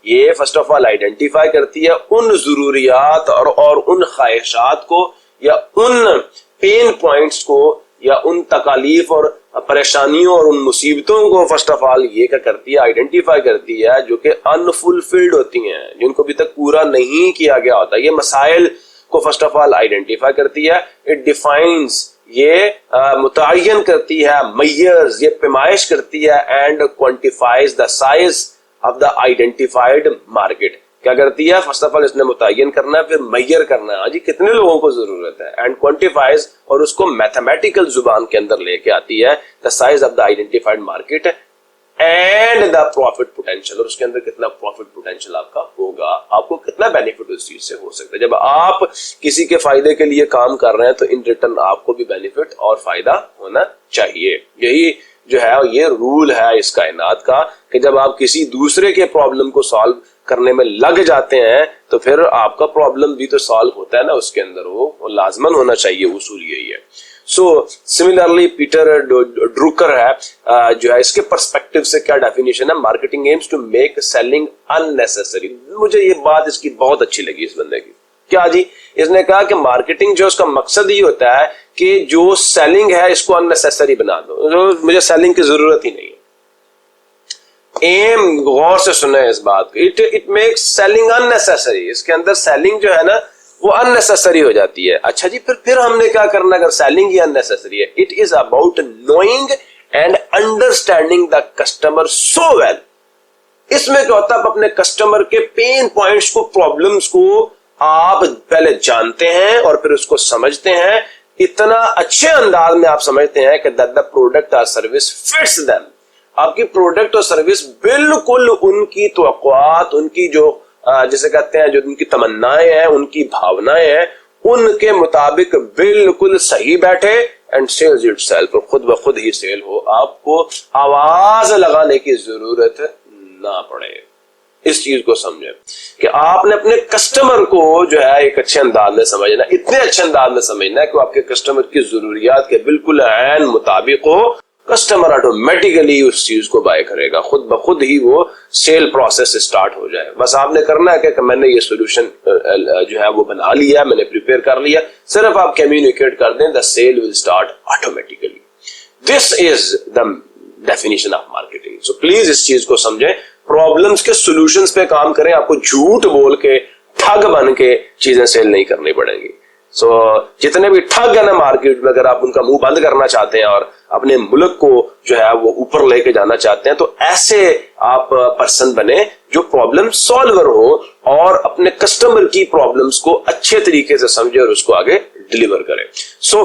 ये फर्स्ट ऑफ ऑल आइडेंटिफाई करती है उन जरूरियात और उन ख्वाहिशात को या उन पेन पॉइंट्स को या उन तकालीफ और परेशानियों और उन मुसीबतों को फर्स्ट ऑफ ऑल ये क्या करती है, आइडेंटिफाई करती है, जो कि अनफुलफिल्ड होती हैं, जिनको अभी तक पूरा नहीं किया गया होता। ये मसाइल को फर्स्ट ऑफ ऑल आइडेंटिफाई करती है, इट डिफाइंस, ये मुतय्यन करती है, मैयर्स, ये पैमाइश करती है, and quantifies the size of the identified market. क्या करती है? फर्स्ट ऑफ ऑल इसने मुतय्यन करना है, फिर मैयर करना है, जी कितने लोगों को जरूरत है, एंड क्वांटिफाइज, और उसको मैथमेटिकल जुबान के अंदर लेके आती है the size of the identified market and the profit potential, और उसके अंदर कितना प्रॉफिट पोटेंशियल आपका होगा, आपको कितना बेनिफिट उस चीज से हो सकता है। जब आप किसी के फायदे के लिए काम कर रहे हैं तो इन रिटर्न आपको भी बेनिफिट और फायदा होना चाहिए। यही जो है ये रूल है इस कायनात का कि जब आप किसी दूसरे के प्रॉब्लम को सॉल्व करने में लग जाते हैं तो फिर आपका प्रॉब्लम भी तो सॉल्व होता है ना, उसके अंदर वो लाजमन होना चाहिए, उसूल यही है। सो सिमिलरली पीटर ड्रुकर है जो है, इसके पर्सपेक्टिव से क्या डेफिनेशन है? Marketing aims to make selling unnecessary. मुझे ये बात इसकी बहुत अच्छी लगी इस बंदे की। क्या जी? इसने कहा कि मार्केटिंग जो उसका मकसद ही होता है कि जो सेलिंग है इसको अननेसेसरी बना दो, मुझे सेलिंग की जरूरत ही नहीं है। एम गौर से सुना है इस बात को, इट मेक्स सेलिंग अननेसेसरी, इसके अंदर सेलिंग जो है ना वो अननेसेसरी हो जाती है। अच्छा जी, फिर हमने क्या करना अगर सेलिंग ही अननेसेसरी है? It is about knowing and understanding the customer so well. इसमें क्या होता है, आप अपने कस्टमर के पेन पॉइंट्स को, प्रॉब्लम्स को आप पहले जानते हैं और फिर उसको समझते हैं, इतना अच्छे अंदाज में आप समझते हैं कि दैट द प्रोडक्ट और सर्विस फिट्स देम। आपकी प्रोडक्ट और सर्विस बिल्कुल उनकी तवक्कुआत, उनकी जो जिसे कहते हैं जो उनकी तमन्नाएं हैं, उनकी भावनाएं हैं, उनके मुताबिक बिल्कुल सही बैठे एंड सेल्स इटसेल्फ, खुद ब खुद ही सेल हो, आपको आवाज लगाने की जरूरत ना पड़े। इस चीज को समझे कि आपने अपने कस्टमर को जो है एक अच्छे अंदाज में समझना, इतने अच्छे अंदाज में समझना है कि आपके कस्टमर की जरूरियात के बिल्कुल ऐन मुताबिक हो, कस्टमर ऑटोमेटिकली उस चीज को बाय करेगा, खुद ब खुद ही वो सेल प्रोसेस स्टार्ट हो जाए। बस आपने करना है कि मैंने ये सोल्यूशन जो है वो बना लिया, मैंने प्रिपेयर कर लिया, सिर्फ आप कम्युनिकेट कर दें, the sale will start automatically. This is the definition of marketing. So please इस चीज को समझें, प्रॉब्लम्स के सॉल्यूशंस पे काम करें, आपको झूठ बोल के ठग बन के चीजें सेल नहीं करनी पड़ेंगी। सो जितने भी ठग है ना मार्केट में, अगर आप उनका मुंह बंद करना चाहते हैं और अपने मुल्क को जो है वो ऊपर लेके जाना चाहते हैं, तो ऐसे आप पर्सन बने जो प्रॉब्लम सॉल्वर हो और अपने कस्टमर की प्रॉब्लम्स को अच्छे तरीके से समझे और उसको आगे डिलीवर करें। सो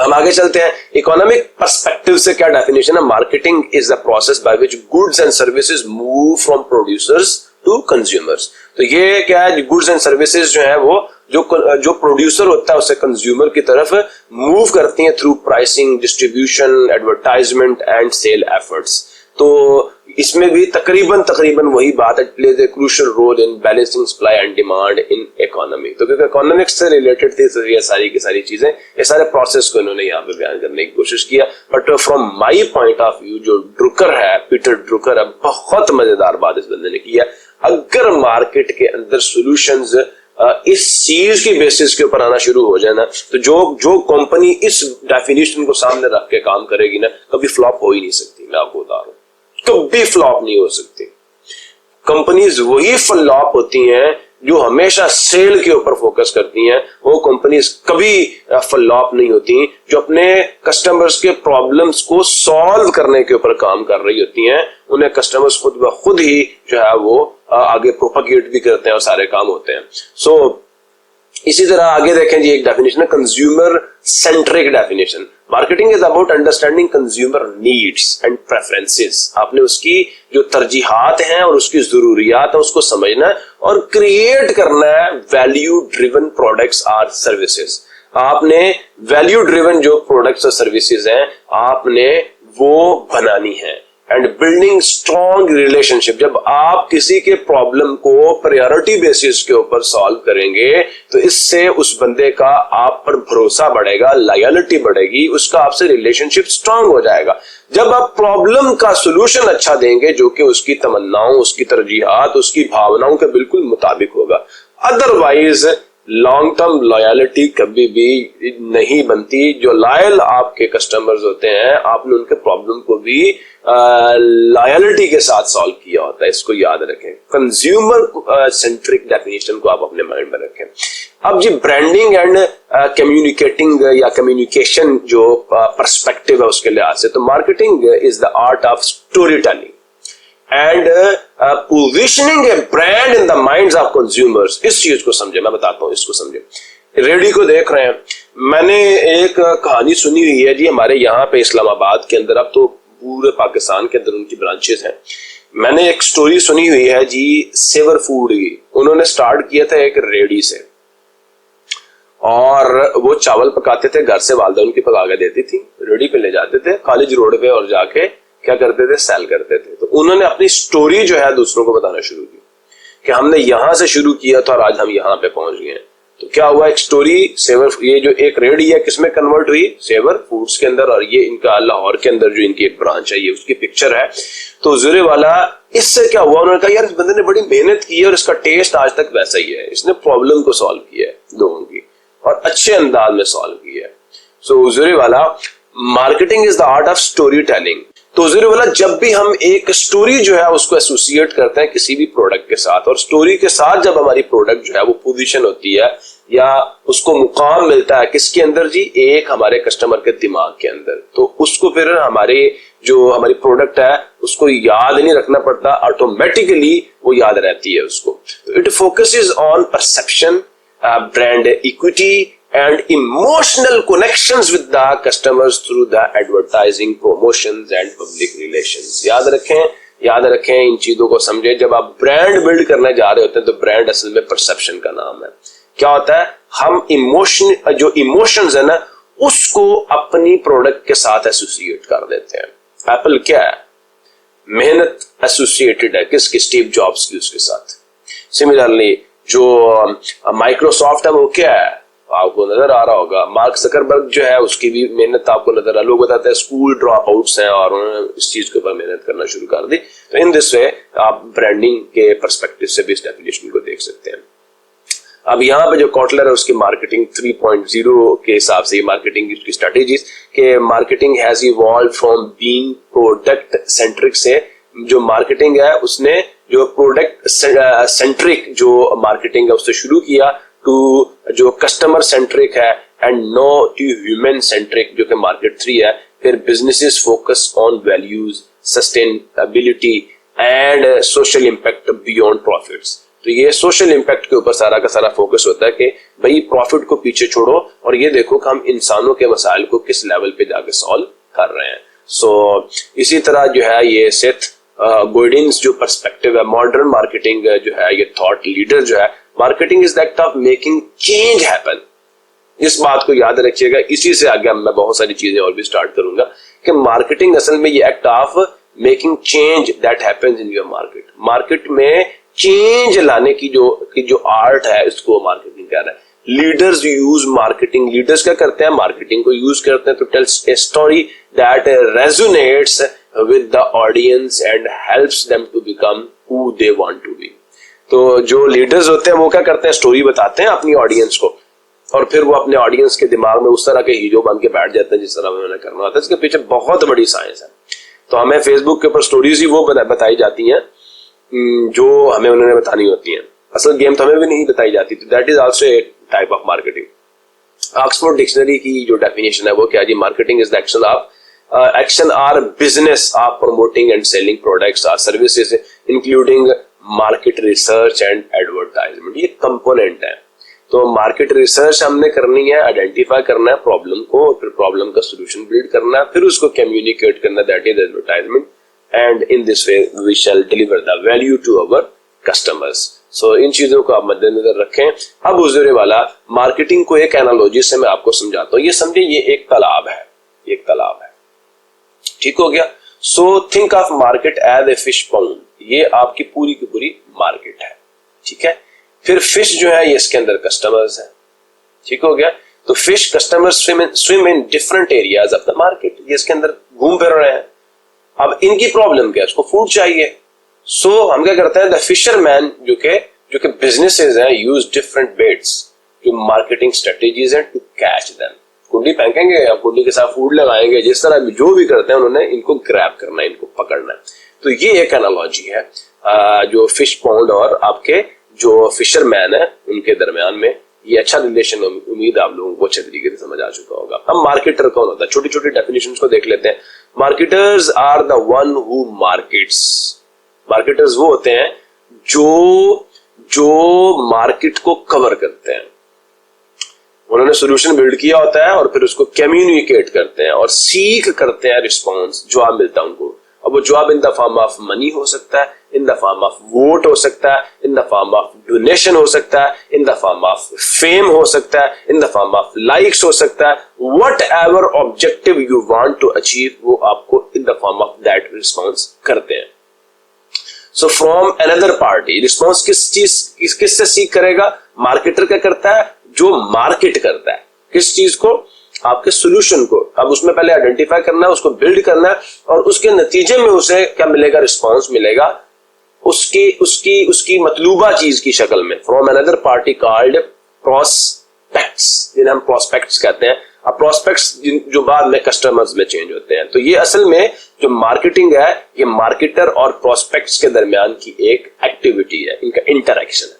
हम आगे चलते हैं। इकोनॉमिक पर्सपेक्टिव से क्या डेफिनेशन है? Marketing is the process by which goods and services move from producers to consumers. तो ये क्या है, गुड्स एंड सर्विसेज जो है वो जो प्रोड्यूसर होता है उसे कंज्यूमर की तरफ मूव करती हैं through pricing, distribution, advertisement and sale efforts. तो इसमें भी तकरीबन वही बात है, plays a crucial role in balancing supply and demand in economy. तो क्योंकि इकोनॉमिक्स से रिलेटेड थी तो ये सारी की सारी चीजें, ये सारे प्रोसेस को इन्होंने यहाँ पे बयान करने की कोशिश किया। But from my point of view, जो ड्रुकर है, पीटर ड्रुकर है, बहुत मजेदार बात इस बंदे ने की है। अगर मार्केट के अंदर सॉल्यूशंस इस चीज की बेसिस के ऊपर आना शुरू हो जाए ना, तो जो कंपनी इस डेफिनेशन को सामने रख के काम करेगी ना, कभी फ्लॉप हो ही नहीं सकती। मैं आपको बता रहा हूं, कभी फ्लॉप नहीं हो सकती। कंपनीज वही फ्लॉप होती हैं जो हमेशा सेल के ऊपर फोकस करती हैं। वो कंपनीज कभी फ्लॉप नहीं होती जो अपने कस्टमर्स के प्रॉब्लम्स को सॉल्व करने के ऊपर काम कर रही होती हैं। उन्हें कस्टमर्स खुद ब खुद ही जो है वो आगे प्रोपगेट भी करते हैं और सारे काम होते हैं। सो इसी तरह आगे देखें जी, एक डेफिनेशन है consumer centric definition. Marketing is about understanding consumer needs and preferences. आपने उसकी जो तरजीहात हैं और उसकी जरूरियात है उसको समझना है और क्रिएट करना है वैल्यू ड्रिवन प्रोडक्ट्स और सर्विसेज। आपने वैल्यू ड्रिवन जो प्रोडक्ट्स और सर्विसेज हैं आपने वो बनानी है। एंड बिल्डिंग स्ट्रॉन्ग रिलेशनशिप, जब आप किसी के प्रॉब्लम को प्रायोरिटी बेसिस के ऊपर सॉल्व करेंगे तो इससे उस बंदे का आप पर भरोसा बढ़ेगा, लॉयल्टी बढ़ेगी, उसका आपसे रिलेशनशिप स्ट्रांग हो जाएगा। जब आप प्रॉब्लम का सोल्यूशन अच्छा देंगे जो कि उसकी तमन्नाओं, उसकी तरजीहात, उसकी भावनाओं के बिल्कुल मुताबिक होगा, अदरवाइज लॉन्ग टर्म लॉयलिटी कभी भी नहीं बनती। जो लॉयल आपके कस्टमर्स होते हैं, आपने उनके प्रॉब्लम को भी लॉयलिटी के साथ सॉल्व किया होता है, इसको याद रखें। कंज्यूमर सेंट्रिक डेफिनेशन को आप अपने माइंड में रखें। अब जी ब्रांडिंग एंड कम्युनिकेटिंग या कम्युनिकेशन जो पर्सपेक्टिव है उसके लिहाज से, तो marketing is the art of story telling and positioning A brand in the minds of consumers. इस चीज को समझे, मैं बताता हूं, इसको समझे। रेडी को देख रहे हैं, मैंने एक कहानी सुनी हुई है जी हमारे यहाँ पे इस्लामाबाद के अंदर, अब तो पूरे पाकिस्तान के अंदर उनकी ब्रांचेस हैं। मैंने एक स्टोरी सुनी हुई है जी सेवर फूड की। उन्होंने स्टार्ट किया था एक रेडी से और वो चावल पकाते थे, घर से वालदा उनकी पका के देती थी, रेडी पे ले जाते थे कॉलेज रोड पे और जाके क्या करते थे, सेल करते थे। तो उन्होंने अपनी स्टोरी जो है दूसरों को बताना शुरू की कि हमने यहां से शुरू किया था और आज हम यहां पे पहुंच गए हैं। तो क्या हुआ, एक स्टोरी सेवर, ये जो एक रेडी है किसमें कन्वर्ट हुई, सेवर फूड्स के अंदर, और ये इनका लाहौर के अंदर जो इनकी एक ब्रांच है ये उसकी पिक्चर है। तो जुरे वाला, इससे क्या हुआ, उन्होंने कहा यार इस बंदे ने बड़ी मेहनत की है और इसका टेस्ट आज तक वैसा ही है, इसने प्रॉब्लम को सॉल्व किया है लोगों की और अच्छे अंदाज में सॉल्व किया है। सो जुरे वाला, marketing is the art of story telling. तो जुरे वाला, जब भी हम एक स्टोरी जो है उसको एसोसिएट करते हैं किसी भी प्रोडक्ट के साथ, और स्टोरी के साथ जब हमारी प्रोडक्ट जो है वो पोजीशन होती है या उसको मुकाम मिलता है किसके अंदर जी, एक हमारे कस्टमर के दिमाग के अंदर, तो उसको फिर हमारी प्रोडक्ट है उसको याद नहीं रखना पड़ता, ऑटोमेटिकली वो याद रहती है उसको। तो it focuses on perception, brand equity and emotional connections with the customers through the advertising, promotions and public relations। याद रखें इन चीजों को समझे। जब आप ब्रांड बिल्ड करने जा रहे होते हैं तो ब्रांड असल में परसेप्शन का नाम है। क्या होता है, हम जो इमोशंस है ना उसको अपनी प्रोडक्ट के साथ एसोसिएट कर देते हैं। एप्पल क्या है, मेहनत एसोसिएटेड है किसकी, स्टीव जॉब्स की, उसके साथ। सिमिलरली जो माइक्रोसॉफ्ट है वो क्या है, आपको नजर आ रहा होगा। मार्क जकरबर्ग जो है उसकी भी मेहनत आपको नजर आ, लोग बताते हैं स्कूल ड्रॉप आउट्स हैं और उन्होंने इस चीज के ऊपर मेहनत करना शुरू कर दी। तो इन दिस वे आप ब्रांडिंग के पर्सपेक्टिव से भी इस डेफिनेशन को देख सकते हैं। अब यहाँ पे जो कॉटलर है उसकी मार्केटिंग 3.0 के हिसाब से मार्केटिंग की स्ट्रेटेजीज के marketing has evolve from being product centric से, जो मार्केटिंग है उसने जो प्रोडक्ट सेंट्रिक जो मार्केटिंग है उससे शुरू किया टू जो कस्टमर सेंट्रिक है and no to human centric जो कि मार्केट 3 है। फिर businesses focus on values, sustainability and social impact beyond profits. तो ये सोशल इम्पैक्ट के ऊपर सारा का सारा फोकस होता है कि भाई प्रॉफिट को पीछे छोड़ो और ये देखो कि हम इंसानों के मसाइल को किस लेवल पे जाके सॉल्व कर रहे हैं। सो इसी तरह जो है ये सेथ गोडिन्स जो पर्सपेक्टिव है मॉडर्न मार्केटिंग जो है, ये थॉट लीडर जो है, marketing is the act of making change happen. इस बात को याद रखिएगा, इसी से आगे मैं बहुत सारी चीजें और भी स्टार्ट करूंगा कि मार्केटिंग असल में ये act of making change that happens in your market. Market में चेंज लाने की जो आर्ट है इसको मार्केटिंग कह रहा है। लीडर्स यूज मार्केटिंग, लीडर्स क्या करते हैं, मार्केटिंग को यूज करते हैं to tell a story that resonates with the audience and helps them to become who they want to be. तो जो लीडर्स होते हैं वो क्या करते हैं, स्टोरी बताते हैं अपनी ऑडियंस को और फिर वो अपने ऑडियंस के दिमाग में उस तरह के हीरो बन के बैठ जाते हैं जिस तरह उन्होंने करना होता है। इसके पीछे बहुत बड़ी साइंस है। तो हमें फेसबुक के ऊपर स्टोरीज ही वो बताई जाती हैं जो हमें उन्होंने बतानी होती हैं, असल गेम तो हमें भी नहीं बताई जाती। तो that is also a type of marketing. Oxford dictionary की जो डेफिनेशन है वो क्या जी, marketing is the action of action or business of promoting and selling products or services including market research and advertisement. ये कंपोनेंट है। तो मार्केट रिसर्च हमने करनी है, आइडेंटिफाई करना है प्रॉब्लम को, फिर प्रॉब्लम का सोल्यूशन बिल्ड करना है, फिर उसको कम्युनिकेट करना, that is advertisement. And in this way we shall deliver the value to our customers. So इन चीजों को आप मद्देनजर रखें। अब हुजूर वाला मार्केटिंग को एक एनालॉजी से मैं आपको समझाता हूँ। ये समझे ये एक तालाब है, एक तालाब है, ठीक हो गया। So think of market as a fish pond। ये आपकी पूरी की पूरी मार्केट है, ठीक है। फिर फिश जो है ये इसके अंदर कस्टमर्स है, ठीक हो गया। तो fish customers swim in different areas of the market। ये इसके अंदर घूम फिर रहे हैं। अब इनकी प्रॉब्लम क्या है, उसको फूड चाहिए। सो हम क्या करते हैं, द फिशरमैन जो कि बिजनेसेस हैं यूज डिफरेंट बेट्स, जो मार्केटिंग स्ट्रेटेजीज हैं टू कैच देम। कुंडी फेंकेंगे या कुंडी के साथ फूड लगाएंगे, जिस तरह भी जो भी करते हैं उन्होंने इनको ग्रैब करना है, इनको पकड़ना है। तो ये एक एनालॉजी है जो फिश पॉन्ड और आपके जो फिशरमैन है उनके दरमियान में। ये अच्छा रिलेशन उम्मीद आप लोगों को अच्छे तरीके से समझ आ चुका होगा। अब मार्केटर कौन होता है, छोटी छोटी डेफिनेशंस को देख लेते हैं। Marketers are the one who markets. Marketers वो होते हैं जो मार्केट को कवर करते हैं। उन्होंने सॉल्यूशन बिल्ड किया होता है और फिर उसको कम्युनिकेट करते हैं और सीख करते हैं रिस्पॉन्स, जवाब मिलता है उनको। अब वो जवाब in the form of money हो सकता है, in the form of vote हो सकता है, in the form of donation हो सकता है, in the form of fame हो सकता है, in the form of likes हो सकता है। Whatever objective you want to achieve वो आपको in the form of that response करते हैं। So from another party response किससे सीख करेगा, मार्केटर क्या करता है, जो मार्केट करता है किस चीज को, आपके सोल्यूशन को। अब उसमें पहले आइडेंटिफाई करना है, उसको बिल्ड करना है और उसके नतीजे में उसे क्या मिलेगा, रिस्पॉन्स मिलेगा उसकी मतलूबा चीज की शक्ल में। From another party called prospects, जिन्हें हम प्रोस्पेक्ट्स कहते हैं। अब प्रोस्पेक्ट्स जो बाद में कस्टमर्स में चेंज होते हैं। तो ये असल में जो मार्केटिंग है ये मार्केटर और प्रोस्पेक्ट्स के दरमियान की एक एक्टिविटी है, इनका इंटरेक्शन है।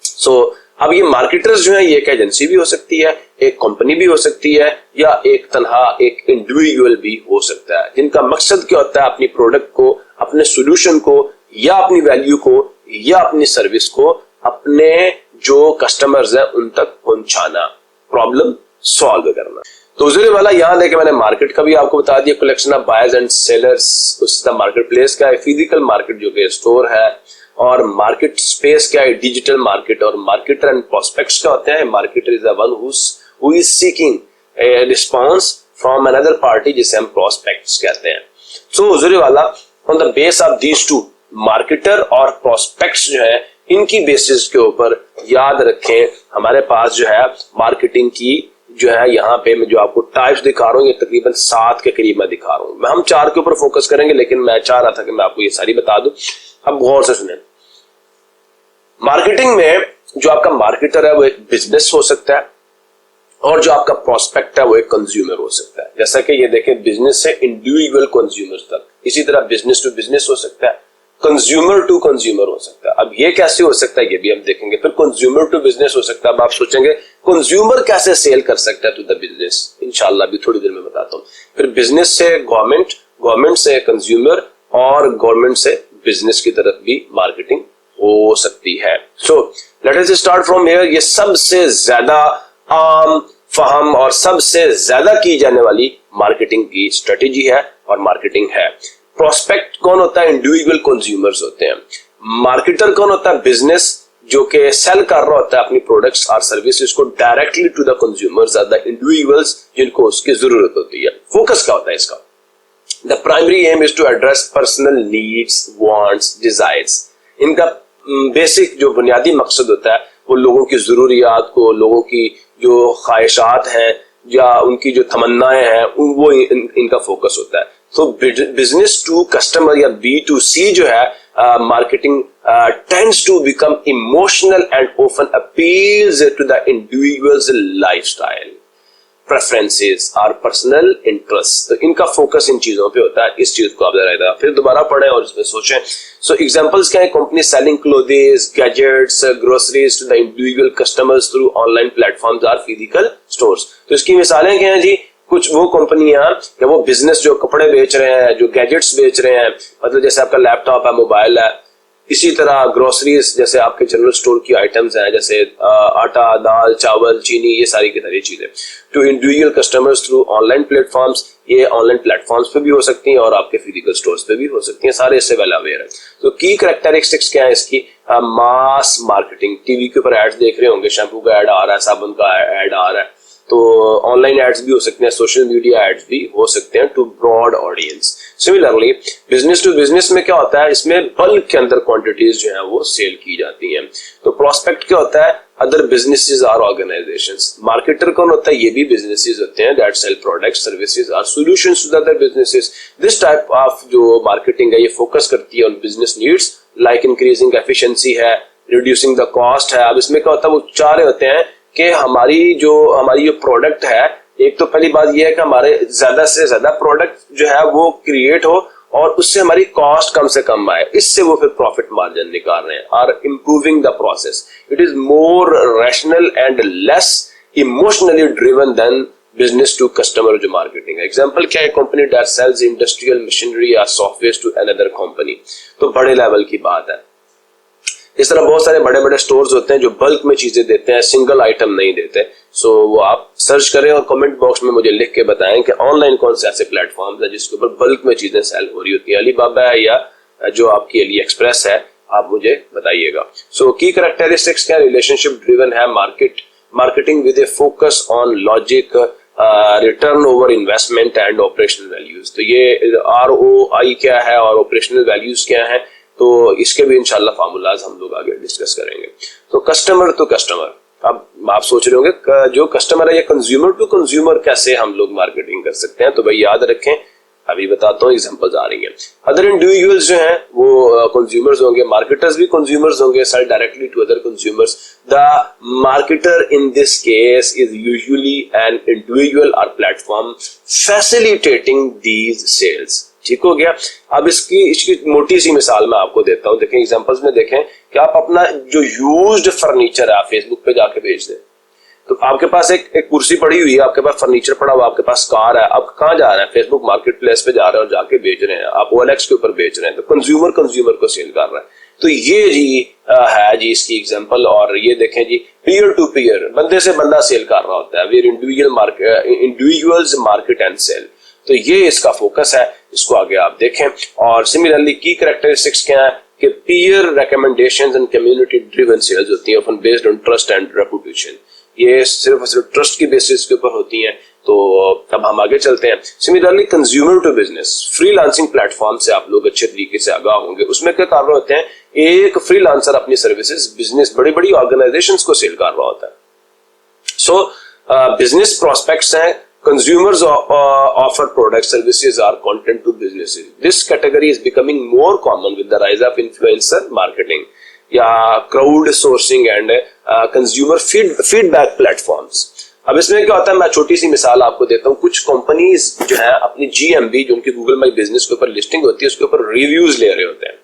सो अब ये मार्केटर्स जो है ये एक एजेंसी भी हो सकती है, एक कंपनी भी हो सकती है, या एक तनहा एक इंडिविजुअल भी हो सकता है, जिनका मकसद क्या होता है, अपनी प्रोडक्ट को, अपने सॉल्यूशन को, या अपनी वैल्यू को, या अपनी सर्विस को अपने जो कस्टमर्स हैं उन तक पहुंचाना, प्रॉब्लम सॉल्व करना। तो हुजूर वाला यहाँ देखे मैंने मार्केट का भी आपको बता दिया, collection of buyers and sellers. उसका मार्केट प्लेस का है, फिजिकल मार्केट जो कि स्टोर है, और मार्केट स्पेस क्या है, डिजिटल मार्केट। और मार्केटर एंड प्रोस्पेक्ट्स क्या होते हैं, marketer is the one who is seeking A response from another party, जिसे हम प्रोस्पेक्ट्स कहते हैं। सो हुजूर वाला on the base of these two, marketer और प्रोस्पेक्ट्स जो है इनकी बेसिस के ऊपर याद रखें हमारे पास जो है मार्केटिंग की जो है यहाँ पे मैं जो आपको टाइप्स दिखा रहा हूँ ये तकरीबन 7 के करीब मैं दिखा रहा हूँ। हम 4 के ऊपर फोकस करेंगे, लेकिन मैं चाह रहा था कि मैं आपको ये सारी बता दूं। अब गौर से सुनें, मार्केटिंग में जो आपका मार्केटर है वो एक बिजनेस हो सकता है और जो आपका प्रोस्पेक्ट है वो एक कंज्यूमर हो सकता है। जैसा कि ये देखें, बिजनेस से इंडिविजुअल कंज्यूमर तक, इसी तरह बिजनेस टू बिजनेस हो सकता है, कंज्यूमर टू कंज्यूमर हो सकता है। अब ये कैसे हो सकता है ये भी हम देखेंगे। फिर कंज्यूमर टू बिजनेस हो सकता है। अब आप सोचेंगे कंज्यूमर कैसे सेल कर सकता है टू द बिजनेस, इंशाल्लाह भी थोड़ी देर में बताता हूँ। फिर बिजनेस से गवर्नमेंट, गवर्नमेंट से कंज्यूमर और गवर्नमेंट से बिजनेस की तरफ भी मार्केटिंग हो सकती है। सो let us start from here. ये सबसे ज्यादा आम, फहम और सबसे ज्यादा की जाने वाली मार्केटिंग की स्ट्रेटेजी है और मार्केटिंग है। प्रोस्पेक्ट कौन होता है? इंडिविजुअल कंज्यूमर्स होते हैं। मार्केटर कौन होता है? बिजनेस जो कि सेल कर रहा होता है अपनी प्रोडक्ट्स और सर्विसेज को directly to the consumers, the individuals जिनको उसकी जरूरत होती है। फोकस क्या होता है इसका? The primary aim is to address personal needs, wants, desires. इनका बेसिक जो बुनियादी मकसद होता है वो लोगों की जरूरियात को, लोगों की जो ख्वाहिशात हैं या उनकी जो तमन्नाएं हैं वो इनका फोकस होता है। तो बिजनेस टू कस्टमर या B2C जो है marketing tends to become emotional and often appeals to the individuals lifestyle, preferences और पर्सनल इंटरेस्ट। तो इनका फोकस इन चीजों पे होता है। इस चीज को आप जरा फिर दोबारा पढ़ें और इसमें सोचें। सो एग्जांपल्स क्या है? Company selling clothes, gadgets, groceries to the individual customers through online platforms और फिजिकल स्टोर्स। तो इसकी मिसालें क्या हैं जी? कुछ वो कंपनियां या वो बिजनेस जो कपड़े बेच रहे हैं, जो गैजेट्स बेच रहे हैं, मतलब जैसे आपका लैपटॉप है, मोबाइल है। इसी तरह ग्रोसरीज जैसे आपके जनरल स्टोर की आइटम्स हैं, जैसे आटा, दाल, चावल, चीनी, ये सारी की सारी चीजें to individual customers through online platforms. ये ऑनलाइन प्लेटफॉर्म्स पे भी हो सकती हैं और आपके फिजिकल स्टोर्स पे भी हो सकती हैं। सारे इससे वेल अवेयर है। तो की कैरेक्टरिस्टिक्स क्या है इसकी? मास मार्केटिंग। टीवी के ऊपर एड्स देख रहे होंगे, शैम्पू का एड आ रहा है, साबुन का एड आ रहा है। तो ऑनलाइन एड्स भी हो सकते हैं, सोशल मीडिया एड्स भी हो सकते हैं to broad audience. Similarly business to business में क्या होता है? इसमें बल्क के अंदर क्वांटिटीज जो है वो सेल की जाती हैं। तो प्रोस्पेक्ट क्या होता है? अदर बिजनेसेस और ऑर्गेनाइजेशंस। मार्केटर कौन होता है? ये भी बिजनेसेस होते हैं दैट सेल प्रोडक्ट्स, सर्विसेज और solutions to other businesses. This type of जो मार्केटिंग है ये फोकस करती है on business needs like increasing efficiency है, रिड्यूसिंग द कॉस्ट है। अब इसमें क्या होता है? वो चाह रहे होते हैं कि हमारी जो प्रोडक्ट है, एक तो पहली बात यह है कि हमारे ज्यादा से ज्यादा प्रोडक्ट जो है वो क्रिएट हो और उससे हमारी कॉस्ट कम से कम आए। इससे वो फिर प्रॉफिट मार्जिन निकाल रहे हैं। और improving the process, it is more rational and less emotionally driven than business to customer जो मार्केटिंग है। एग्जांपल क्या है? Company that sells industrial machinery या सॉफ्टवेयर टू अनदर कंपनी। तो बड़े लेवल की बात है। इस तरह बहुत सारे बड़े बड़े स्टोर्स होते हैं जो बल्क में चीजें देते हैं, सिंगल आइटम नहीं देते। सो वो आप सर्च करें और कमेंट बॉक्स में मुझे लिख के बताएं कि ऑनलाइन कौन से ऐसे प्लेटफॉर्म्स है जिसके ऊपर बल्क में चीजें सेल हो रही होती है। अलीबाबा है या जो आपकी अली एक्सप्रेस है, आप मुझे बताइएगा। सो की कैरेक्टरिस्टिक्स क्या? रिलेशनशिप ड्रिवन है marketing with A focus on logic, return over investment and operational values. तो ये ROI क्या है और ऑपरेशनल वैल्यूज क्या है, तो इसके भी इंशाल्लाह फार्मूलाज हम लोग आगे डिस्कस करेंगे। तो कस्टमर टू कस्टमर, अब आप सोच रहे होंगे जो कस्टमर है ये कंज्यूमर टू कंज्यूमर कैसे हम लोग मार्केटिंग कर सकते हैं? तो भाई याद रखें, अभी बताता हूँ, एग्जांपल्स आ रही हैं। अदर इंडिविजुअल्स जो हैं वो कंज्यूमर्स होंगे, मार्केटर्स भी कंज्यूमर्स होंगे, sale directly to other consumers. The marketer in this case is usually an individual और प्लेटफॉर्म फैसिलिटेटिंग दीज सेल्स। ठीक हो गया। अब इसकी मोटी सी मिसाल मैं आपको देता हूं। देखें एग्जांपल्स में, देखें कि आप अपना जो यूज्ड फर्नीचर है आप फेसबुक पे जाके बेच दें। तो आपके पास एक कुर्सी पड़ी हुई है, आपके पास फर्नीचर पड़ा हुआ, आपके पास कार है, आप कहाँ जा रहे हैं? फेसबुक मार्केट प्लेस पे जा रहे हैं और जाके बेच रहे हैं। आप OLX के ऊपर बेच रहे हैं। तो कंज्यूमर को सेल कर रहा है। तो ये जी है जी इसकी एग्जांपल। और ये देखें जी, पीयर टू पीयर, बंदे से बंदा सेल कर रहा होता है। Where individuals market and sell. तो ये इसका फोकस है, इसको आगे आप देखें। और सिमिलरली की कैरेक्टरिस्टिक्स क्या है कि peer recommendations and community driven sales होती हैं, often based on trust and reputation. ये सिर्फ ट्रस्ट की बेसिस के ऊपर होती हैं। तो अब हम आगे चलते हैं। Similarly consumer to business, freelancing platform से आप लोग अच्छे तरीके से आगाह होंगे। उसमें क्या कर रहे होते हैं एक फ्रीलांसर अपनी सर्विसेज बिजनेस बड़ी बड़ी ऑर्गेनाइजेशंस को सेल कर रहा होता है. सो बिजनेस प्रोस्पेक्ट्स हैं, consumers offer products, services or content to businesses. This category is becoming more common with the rise of influencer marketing या crowd sourcing and consumer feedback platforms. अब इसमें क्या होता है, मैं छोटी सी मिसाल आपको देता हूँ. कुछ कंपनीज जो है अपनी GMB जो उनकी गूगल माई बिजनेस के ऊपर लिस्टिंग होती है उसके ऊपर रिव्यूज ले रहे होते हैं.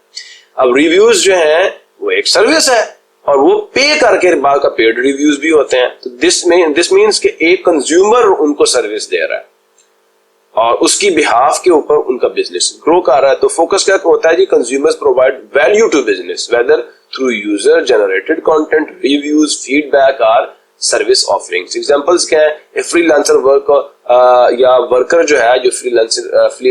अब रिव्यूज जो है वो एक सर्विस है और वो पे करके बाद का पेड रिव्यूज भी होते हैं. तो दिस मीन्स कि एक कंज्यूमर उनको सर्विस दे रहा है और उसकी बिहाफ के ऊपर उनका बिजनेस ग्रो कर रहा है. तो फोकस क्या होता है जी, consumers provide value to business whether through user generated content, reviews, feedback और सर्विस ऑफरिंग्स. एग्जांपल्स क्या है, फ्रीलांसर वर्क या वर्कर जो है, जो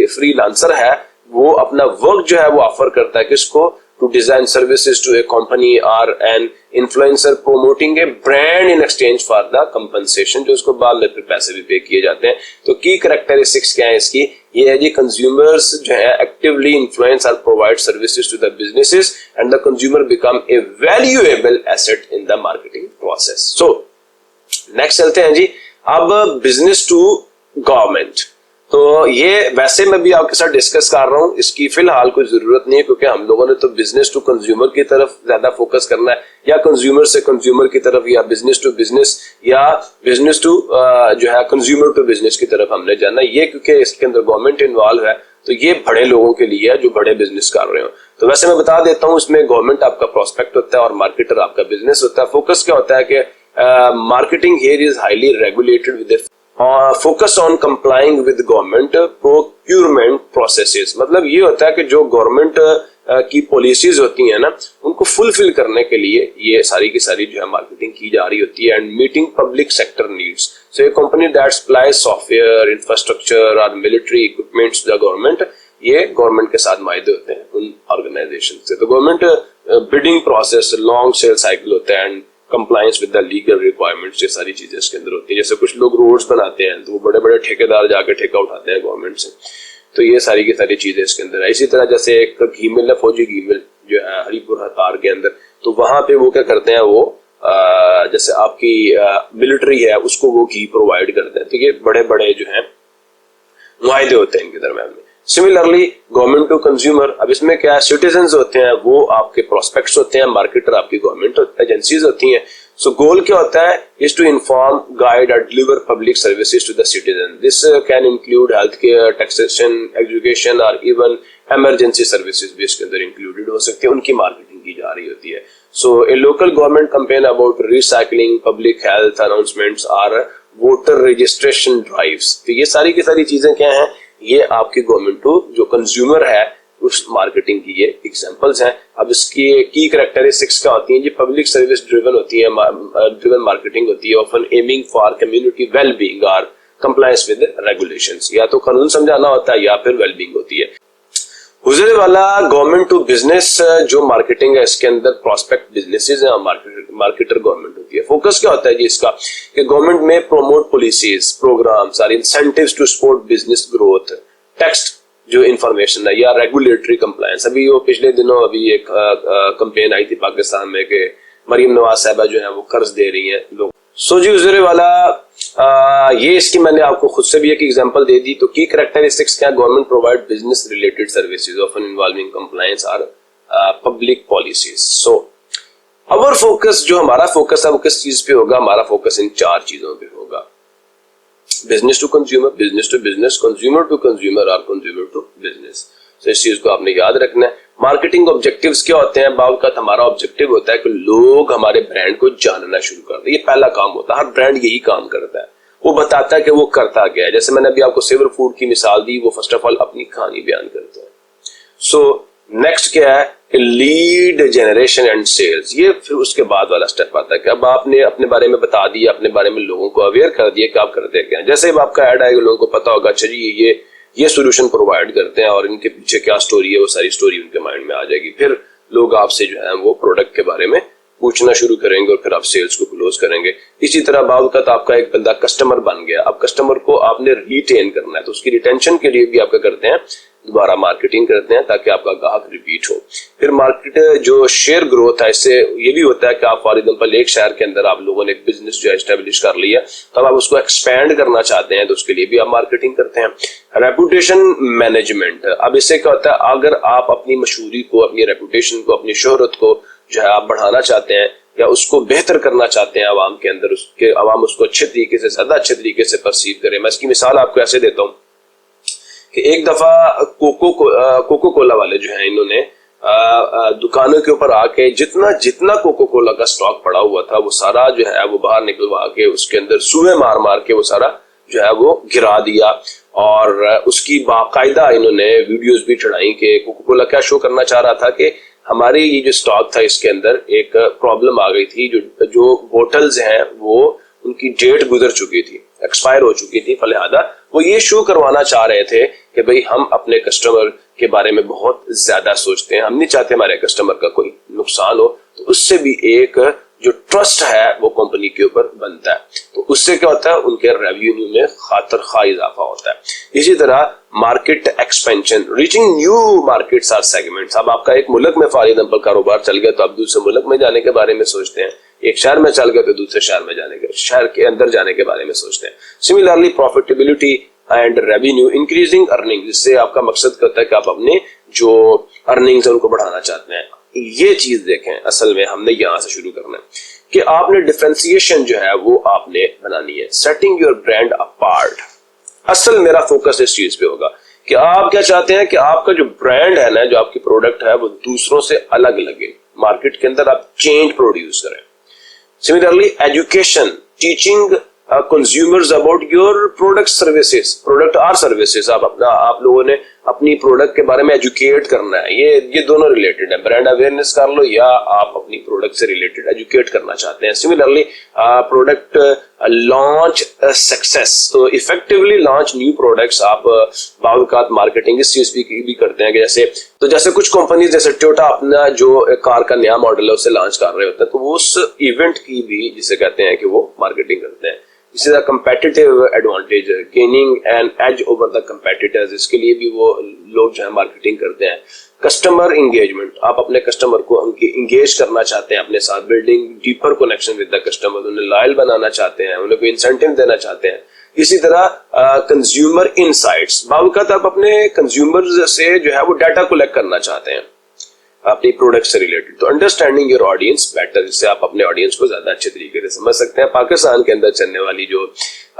फ्रीलांसर है वो अपना वर्क जो है वो ऑफर करता है किसको, to design services to a company or an influencer promoting a brand in exchange for the compensation, जो उसको बाद में फिर पैसे भी पे किए जाते हैं. तो की कैरेक्टरिस्टिक्स क्या है इसकी, ये है जी, कंज्यूमर्स जो है एक्टिवली इन्फ्लुएंस और provide services to the businesses and the consumer become a valuable asset in the marketing process. So next चलते हैं जी, अब बिजनेस टू गवर्नमेंट. तो ये वैसे मैं भी आपके साथ डिस्कस कर रहा हूं, इसकी फिलहाल कोई जरूरत नहीं है क्योंकि हम लोगों ने तो बिजनेस टू कंज्यूमर की तरफ ज्यादा फोकस करना है, या कंज्यूमर से कंज्यूमर की तरफ, या बिजनेस टू बिजनेस, या बिजनेस टू जो है कंज्यूमर टू बिजनेस की तरफ हमने जाना है. ये क्योंकि इसके अंदर गवर्नमेंट इन्वॉल्व है तो ये बड़े लोगों के लिए है जो बड़े बिजनेस कर रहे हो. तो वैसे मैं बता देता हूँ, इसमें गवर्नमेंट आपका प्रोस्पेक्ट होता है और मार्केटर आपका बिजनेस होता है. फोकस क्या होता है कि marketing here is highly regulated with focus on complying with government procurement processes. मतलब ये होता है कि जो गवर्नमेंट की पॉलिसीज होती हैं ना उनको फुलफिल करने के लिए ये सारी की सारी जो है मार्केटिंग की जा रही होती है. And meeting public sector needs. So a company that supplies software, infrastructure और military equipments to the government, ये गवर्नमेंट के साथ मायदे होते हैं उन ऑर्गेनाइजेशन से. तो government bidding process, long sale cycle होता है and compliance with the legal requirements, ये सारी चीजें इसके अंदर होती है. जैसे कुछ लोग रोड्स बनाते हैं तो वो बड़े बड़े ठेकेदार जाके ठेका उठाते हैं गवर्नमेंट से, तो ये सारी की सारी चीजें इसके अंदर है. इसी तरह जैसे एक घी मिल है, फौजी घी मिल जो है हरिपुर हतार के अंदर, तो वहां पे वो क्या करते हैं, वो जैसे आपकी मिलिट्री है उसको वो घी प्रोवाइड करते हैं. तो ये बड़े बड़े जो है मुआहदे होते हैं इनके दरम्यान में. सिमिलरली गवर्नमेंट टू कंज्यूमर, अब इसमें क्या है, सिटीजन्स होते हैं वो आपके प्रोस्पेक्ट्स होते हैं, मार्केटर आपकी गवर्नमेंट एजेंसीज होती हैं. सो गोल क्या होता है, इज टू इन्फॉर्म, गाइड और deliver public services to the citizen. This can include health care, taxation, education और इवन इमरजेंसी सर्विसेज भी इसके अंदर इंक्लूडेड हो सकते हैं. उनकी मार्केटिंग की जा रही होती है. So a local government campaign about recycling, public health announcements और वोटर रजिस्ट्रेशन ड्राइव्स. तो ये सारी की सारी चीजें क्या हैं, ये आपकी गवर्नमेंट टू जो कंज्यूमर है उस मार्केटिंग की ये एग्जांपल्स हैं. अब इसकी की कैरेक्टरिस्टिक्स क्या होती हैं, ये पब्लिक सर्विस ड्रिवन होती है, ड्रिवन मार्केटिंग होती है, often aiming for community wellbeing और कंप्लायंस विद रेगुलेशंस. या तो कानून समझाना होता है या फिर वेलबींग होती है. गुजरे वाला गवर्नमेंट टू बिजनेस जो मार्केटिंग है इसके अंदर प्रोस्पेक्ट बिजनेसेस हैं और मार्केटर गवर्नमेंट होती है. फोकस क्या होता है जी इसका, कि गवर्नमेंट में प्रोमोट पॉलिसीज, प्रोग्राम्स और incentives to support business growth, text जो इंफॉर्मेशन है, या रेगुलेटरी कंप्लायंस. अभी वो पिछले दिनों अभी एक कंपेन आई थी पाकिस्तान में कि मरीम नवाज साहबा जो है वो कर्ज दे रही हैं लोग. सो जी गुजरे वाला ये इसकी मैंने आपको खुद से भी एक एग्जांपल दे दी. तो की कैरेक्टरिस्टिक्स क्या, government provide business related services often involving compliance और public policies. So our focus, जो हमारा फोकस है वो किस चीज पे होगा, हमारा फोकस इन चार चीजों पे होगा. Business to consumer, business to business, consumer to consumer और कंज्यूमर टू बिजनेस. तो इस चीज को आपने याद रखना है. मार्केटिंग ऑब्जेक्टिव्स क्या होते हैं, बावकात हमारा ऑब्जेक्टिव होता है कि लोग हमारे ब्रांड को जानना शुरू कर दें. ये पहला काम होता है, हर ब्रांड यही काम करता है, वो बताता है कि वो करता क्या है. जैसे मैंने अभी आपको सेवर फूड की मिसाल दी, वो फर्स्ट ऑफ ऑल अपनी कहानी बयान करता है. सो नेक्स्ट क्या है, लीड जनरेशन एंड सेल्स. ये फिर उसके बाद वाला स्टेप आता है कि अब आपने अपने बारे में बता दिया, अपने बारे में लोगों को अवेयर कर दिया कि आप करते क्या है. जैसे अब आपका ऐड आएगा लोगों को पता होगा, अच्छा जी ये सोल्यूशन प्रोवाइड करते हैं और इनके पीछे क्या स्टोरी है, वो सारी स्टोरी उनके माइंड में आ जाएगी. फिर लोग आपसे जो है वो प्रोडक्ट के बारे में पूछना शुरू करेंगे और फिर आप सेल्स को क्लोज करेंगे. इसी तरह बावकात आपका एक बंदा कस्टमर बन गया, अब कस्टमर को आपने रिटेन करना है, तो उसकी रिटेंशन के लिए भी आप क्या करते हैं, दोबारा मार्केटिंग करते हैं ताकि आपका ग्राहक रिपीट हो। फिर मार्केट जो शेयर ग्रोथ है, इससे ये भी होता है कि आप फॉर एग्जांपल एक शहर के अंदर आप लोगों ने एक बिजनेस जो एस्टेब्लिश कर लिया, तब आप उसको एक्सपैंड करना चाहते हैं तो उसके लिए भी आप मार्केटिंग करते हैं। रेपुटेशन मैनेजमेंट, अब इससे क्या होता है, अगर आप अपनी मशहूरी को, अपनी रेपुटेशन को, अपनी शोहरत को जो है आप बढ़ाना चाहते हैं या उसको बेहतर करना चाहते हैं आवाम के अंदर, उसके आवाम उसको अच्छे तरीके से, ज्यादा अच्छे तरीके से परसीव करें। मैं इसकी मिसाल आपको ऐसे देता हूँ कि एक दफा कोको कोला वाले जो है, इन्होंने दुकानों के ऊपर आके जितना जितना कोको कोला का स्टॉक पड़ा हुआ था वो सारा जो है वो बाहर निकलवा के उसके अंदर सुए मार मार के वो सारा जो है वो गिरा दिया। और उसकी बाकायदा इन्होंने वीडियोस भी चढ़ाई कि कोको कोला क्या शो करना चाह रहा था कि हमारे ये जो स्टॉक था इसके अंदर एक प्रॉब्लम आ गई थी, जो बोटल्स हैं वो उनकी डेट गुजर चुकी थी, एक्सपायर हो चुकी थी। फलिहादा वो ये शो करवाना चाह रहे थे कि भाई हम अपने कस्टमर के बारे में बहुत ज्यादा सोचते हैं, हम नहीं चाहते हमारे कस्टमर का कोई नुकसान हो। तो उससे भी एक जो ट्रस्ट है वो कंपनी के ऊपर बनता है, तो उससे क्या होता है, उनके रेवेन्यू में खातर खा इजाफा होता है। इसी तरह market expansion, reaching new markets और सेगमेंट्स। अब आपका एक मुल्क में फॉर एग्जांपल कारोबार चल गया तो आप दूसरे मुल्क में जाने के बारे में सोचते हैं, एक शहर में चल गए तो दूसरे शहर में जाने के, शहर के अंदर जाने के बारे में सोचते हैं। Similarly profitability and revenue, increasing earning, जिससे आपका मकसद होता है कि आप अपने जो अर्निंग्स है उनको बढ़ाना चाहते हैं। ये चीज देखें, असल में हमने यहां से शुरू करना है कि आपने डिफरेंशिएशन जो है वो आपने बनानी है, सेटिंग योर ब्रांड अपार्ट। असल मेरा फोकस इस चीज पे होगा कि आप क्या चाहते हैं कि आपका जो ब्रांड है ना, जो आपकी प्रोडक्ट है वो दूसरों से अलग लगे, मार्केट के अंदर आप चेंज प्रोड्यूस करें। Similarly education, teaching consumers about your product services, product और सर्विसेज। आप लोगों ने अपनी प्रोडक्ट के बारे में एजुकेट करना है। ये दोनों रिलेटेड है, ब्रांड अवेयरनेस कर लो या आप अपनी प्रोडक्ट से रिलेटेड एजुकेट करना चाहते हैं। सिमिलरली प्रोडक्ट लॉन्च सक्सेस, तो इफेक्टिवली लॉन्च न्यू प्रोडक्ट्स। आप बावकात मार्केटिंग इस चीज भी करते हैं कि जैसे कुछ कंपनीज जैसे टोयोटा अपना जो कार का नया मॉडल है उसे लॉन्च कर रहे होते हैं, तो वो उस इवेंट की भी जिसे कहते हैं कि वो मार्केटिंग करते हैं। इसी तरह competitive advantage, gaining an edge over the competitors, इसके लिए भी वो लोग जो है मार्केटिंग करते हैं। कस्टमर इंगेजमेंट, आप अपने कस्टमर को इंगेज करना चाहते हैं अपने साथ, building deeper connection with the customer, उन्हें लॉयल बनाना चाहते हैं, उन्हें कोई इंसेंटिव देना चाहते हैं। इसी तरह कंज्यूमर इनसाइट्स, बावकात आप अपने कंज्यूमर से जो है वो डाटा कलेक्ट करना चाहते हैं अपनी प्रोडक्ट से रिलेटेड। तो अंडरस्टैंडिंग योर ऑडियंस बेटर, जिससे आप अपने ऑडियंस को ज्यादा अच्छे तरीके से समझ सकते हैं। पाकिस्तान के अंदर चलने वाली जो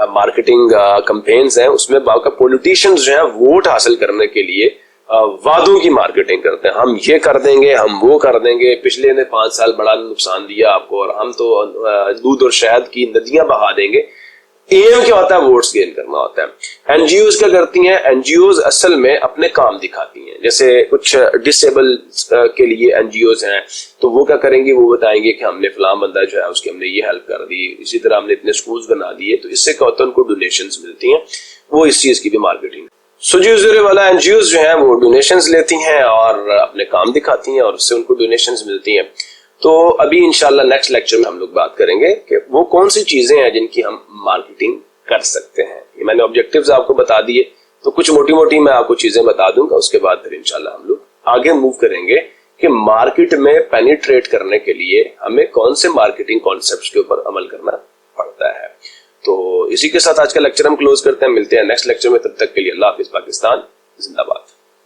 मार्केटिंग कैंपेन्स हैं उसमें बाका पॉलिटिशियंस जो है वोट हासिल करने के लिए वादों की मार्केटिंग करते हैं, हम ये कर देंगे, हम वो कर देंगे, पिछले ने 5 साल बड़ा नुकसान दिया आपको और हम तो दूध और शहद की नदियां बहा देंगे। एम क्या होता है, वोट्स गेन करना होता है। एनजीओज क्या करती हैं, एनजीओज असल में अपने काम दिखाती हैं। जैसे कुछ डिसेबल के लिए एनजीओज हैं तो वो क्या करेंगे, वो बताएंगे कि हमने फलां बंदा जो है उसकी हमने ये हेल्प कर दी, इसी तरह हमने इतने स्कूल्स बना दिए, तो इससे क्या होता है उनको डोनेशंस मिलती हैं, वो इस चीज की भी मार्केटिंग। सुजूजरे वाला एनजीओज जो हैं वो डोनेशंस लेती हैं और अपने काम दिखाती हैं और उससे उनको डोनेशंस मिलती हैं। तो अभी इंशाल्लाह नेक्स्ट लेक्चर में हम लोग बात करेंगे कि वो कौन सी चीजें हैं जिनकी हम मार्केटिंग कर सकते हैं। ये मैंने ऑब्जेक्टिव्स आपको बता दिए, तो कुछ मोटी मोटी मैं आपको चीजें बता दूंगा, उसके बाद फिर इंशाल्लाह हम लोग आगे मूव करेंगे कि मार्केट में पेनिट्रेट करने के लिए हमें कौन से मार्केटिंग कॉन्सेप्ट्स के ऊपर अमल करना पड़ता है। तो इसी के साथ आज का लेक्चर हम क्लोज करते हैं, मिलते हैं नेक्स्ट लेक्चर में, तब तक के लिए अल्लाह हाफिज, पाकिस्तान जिंदाबाद।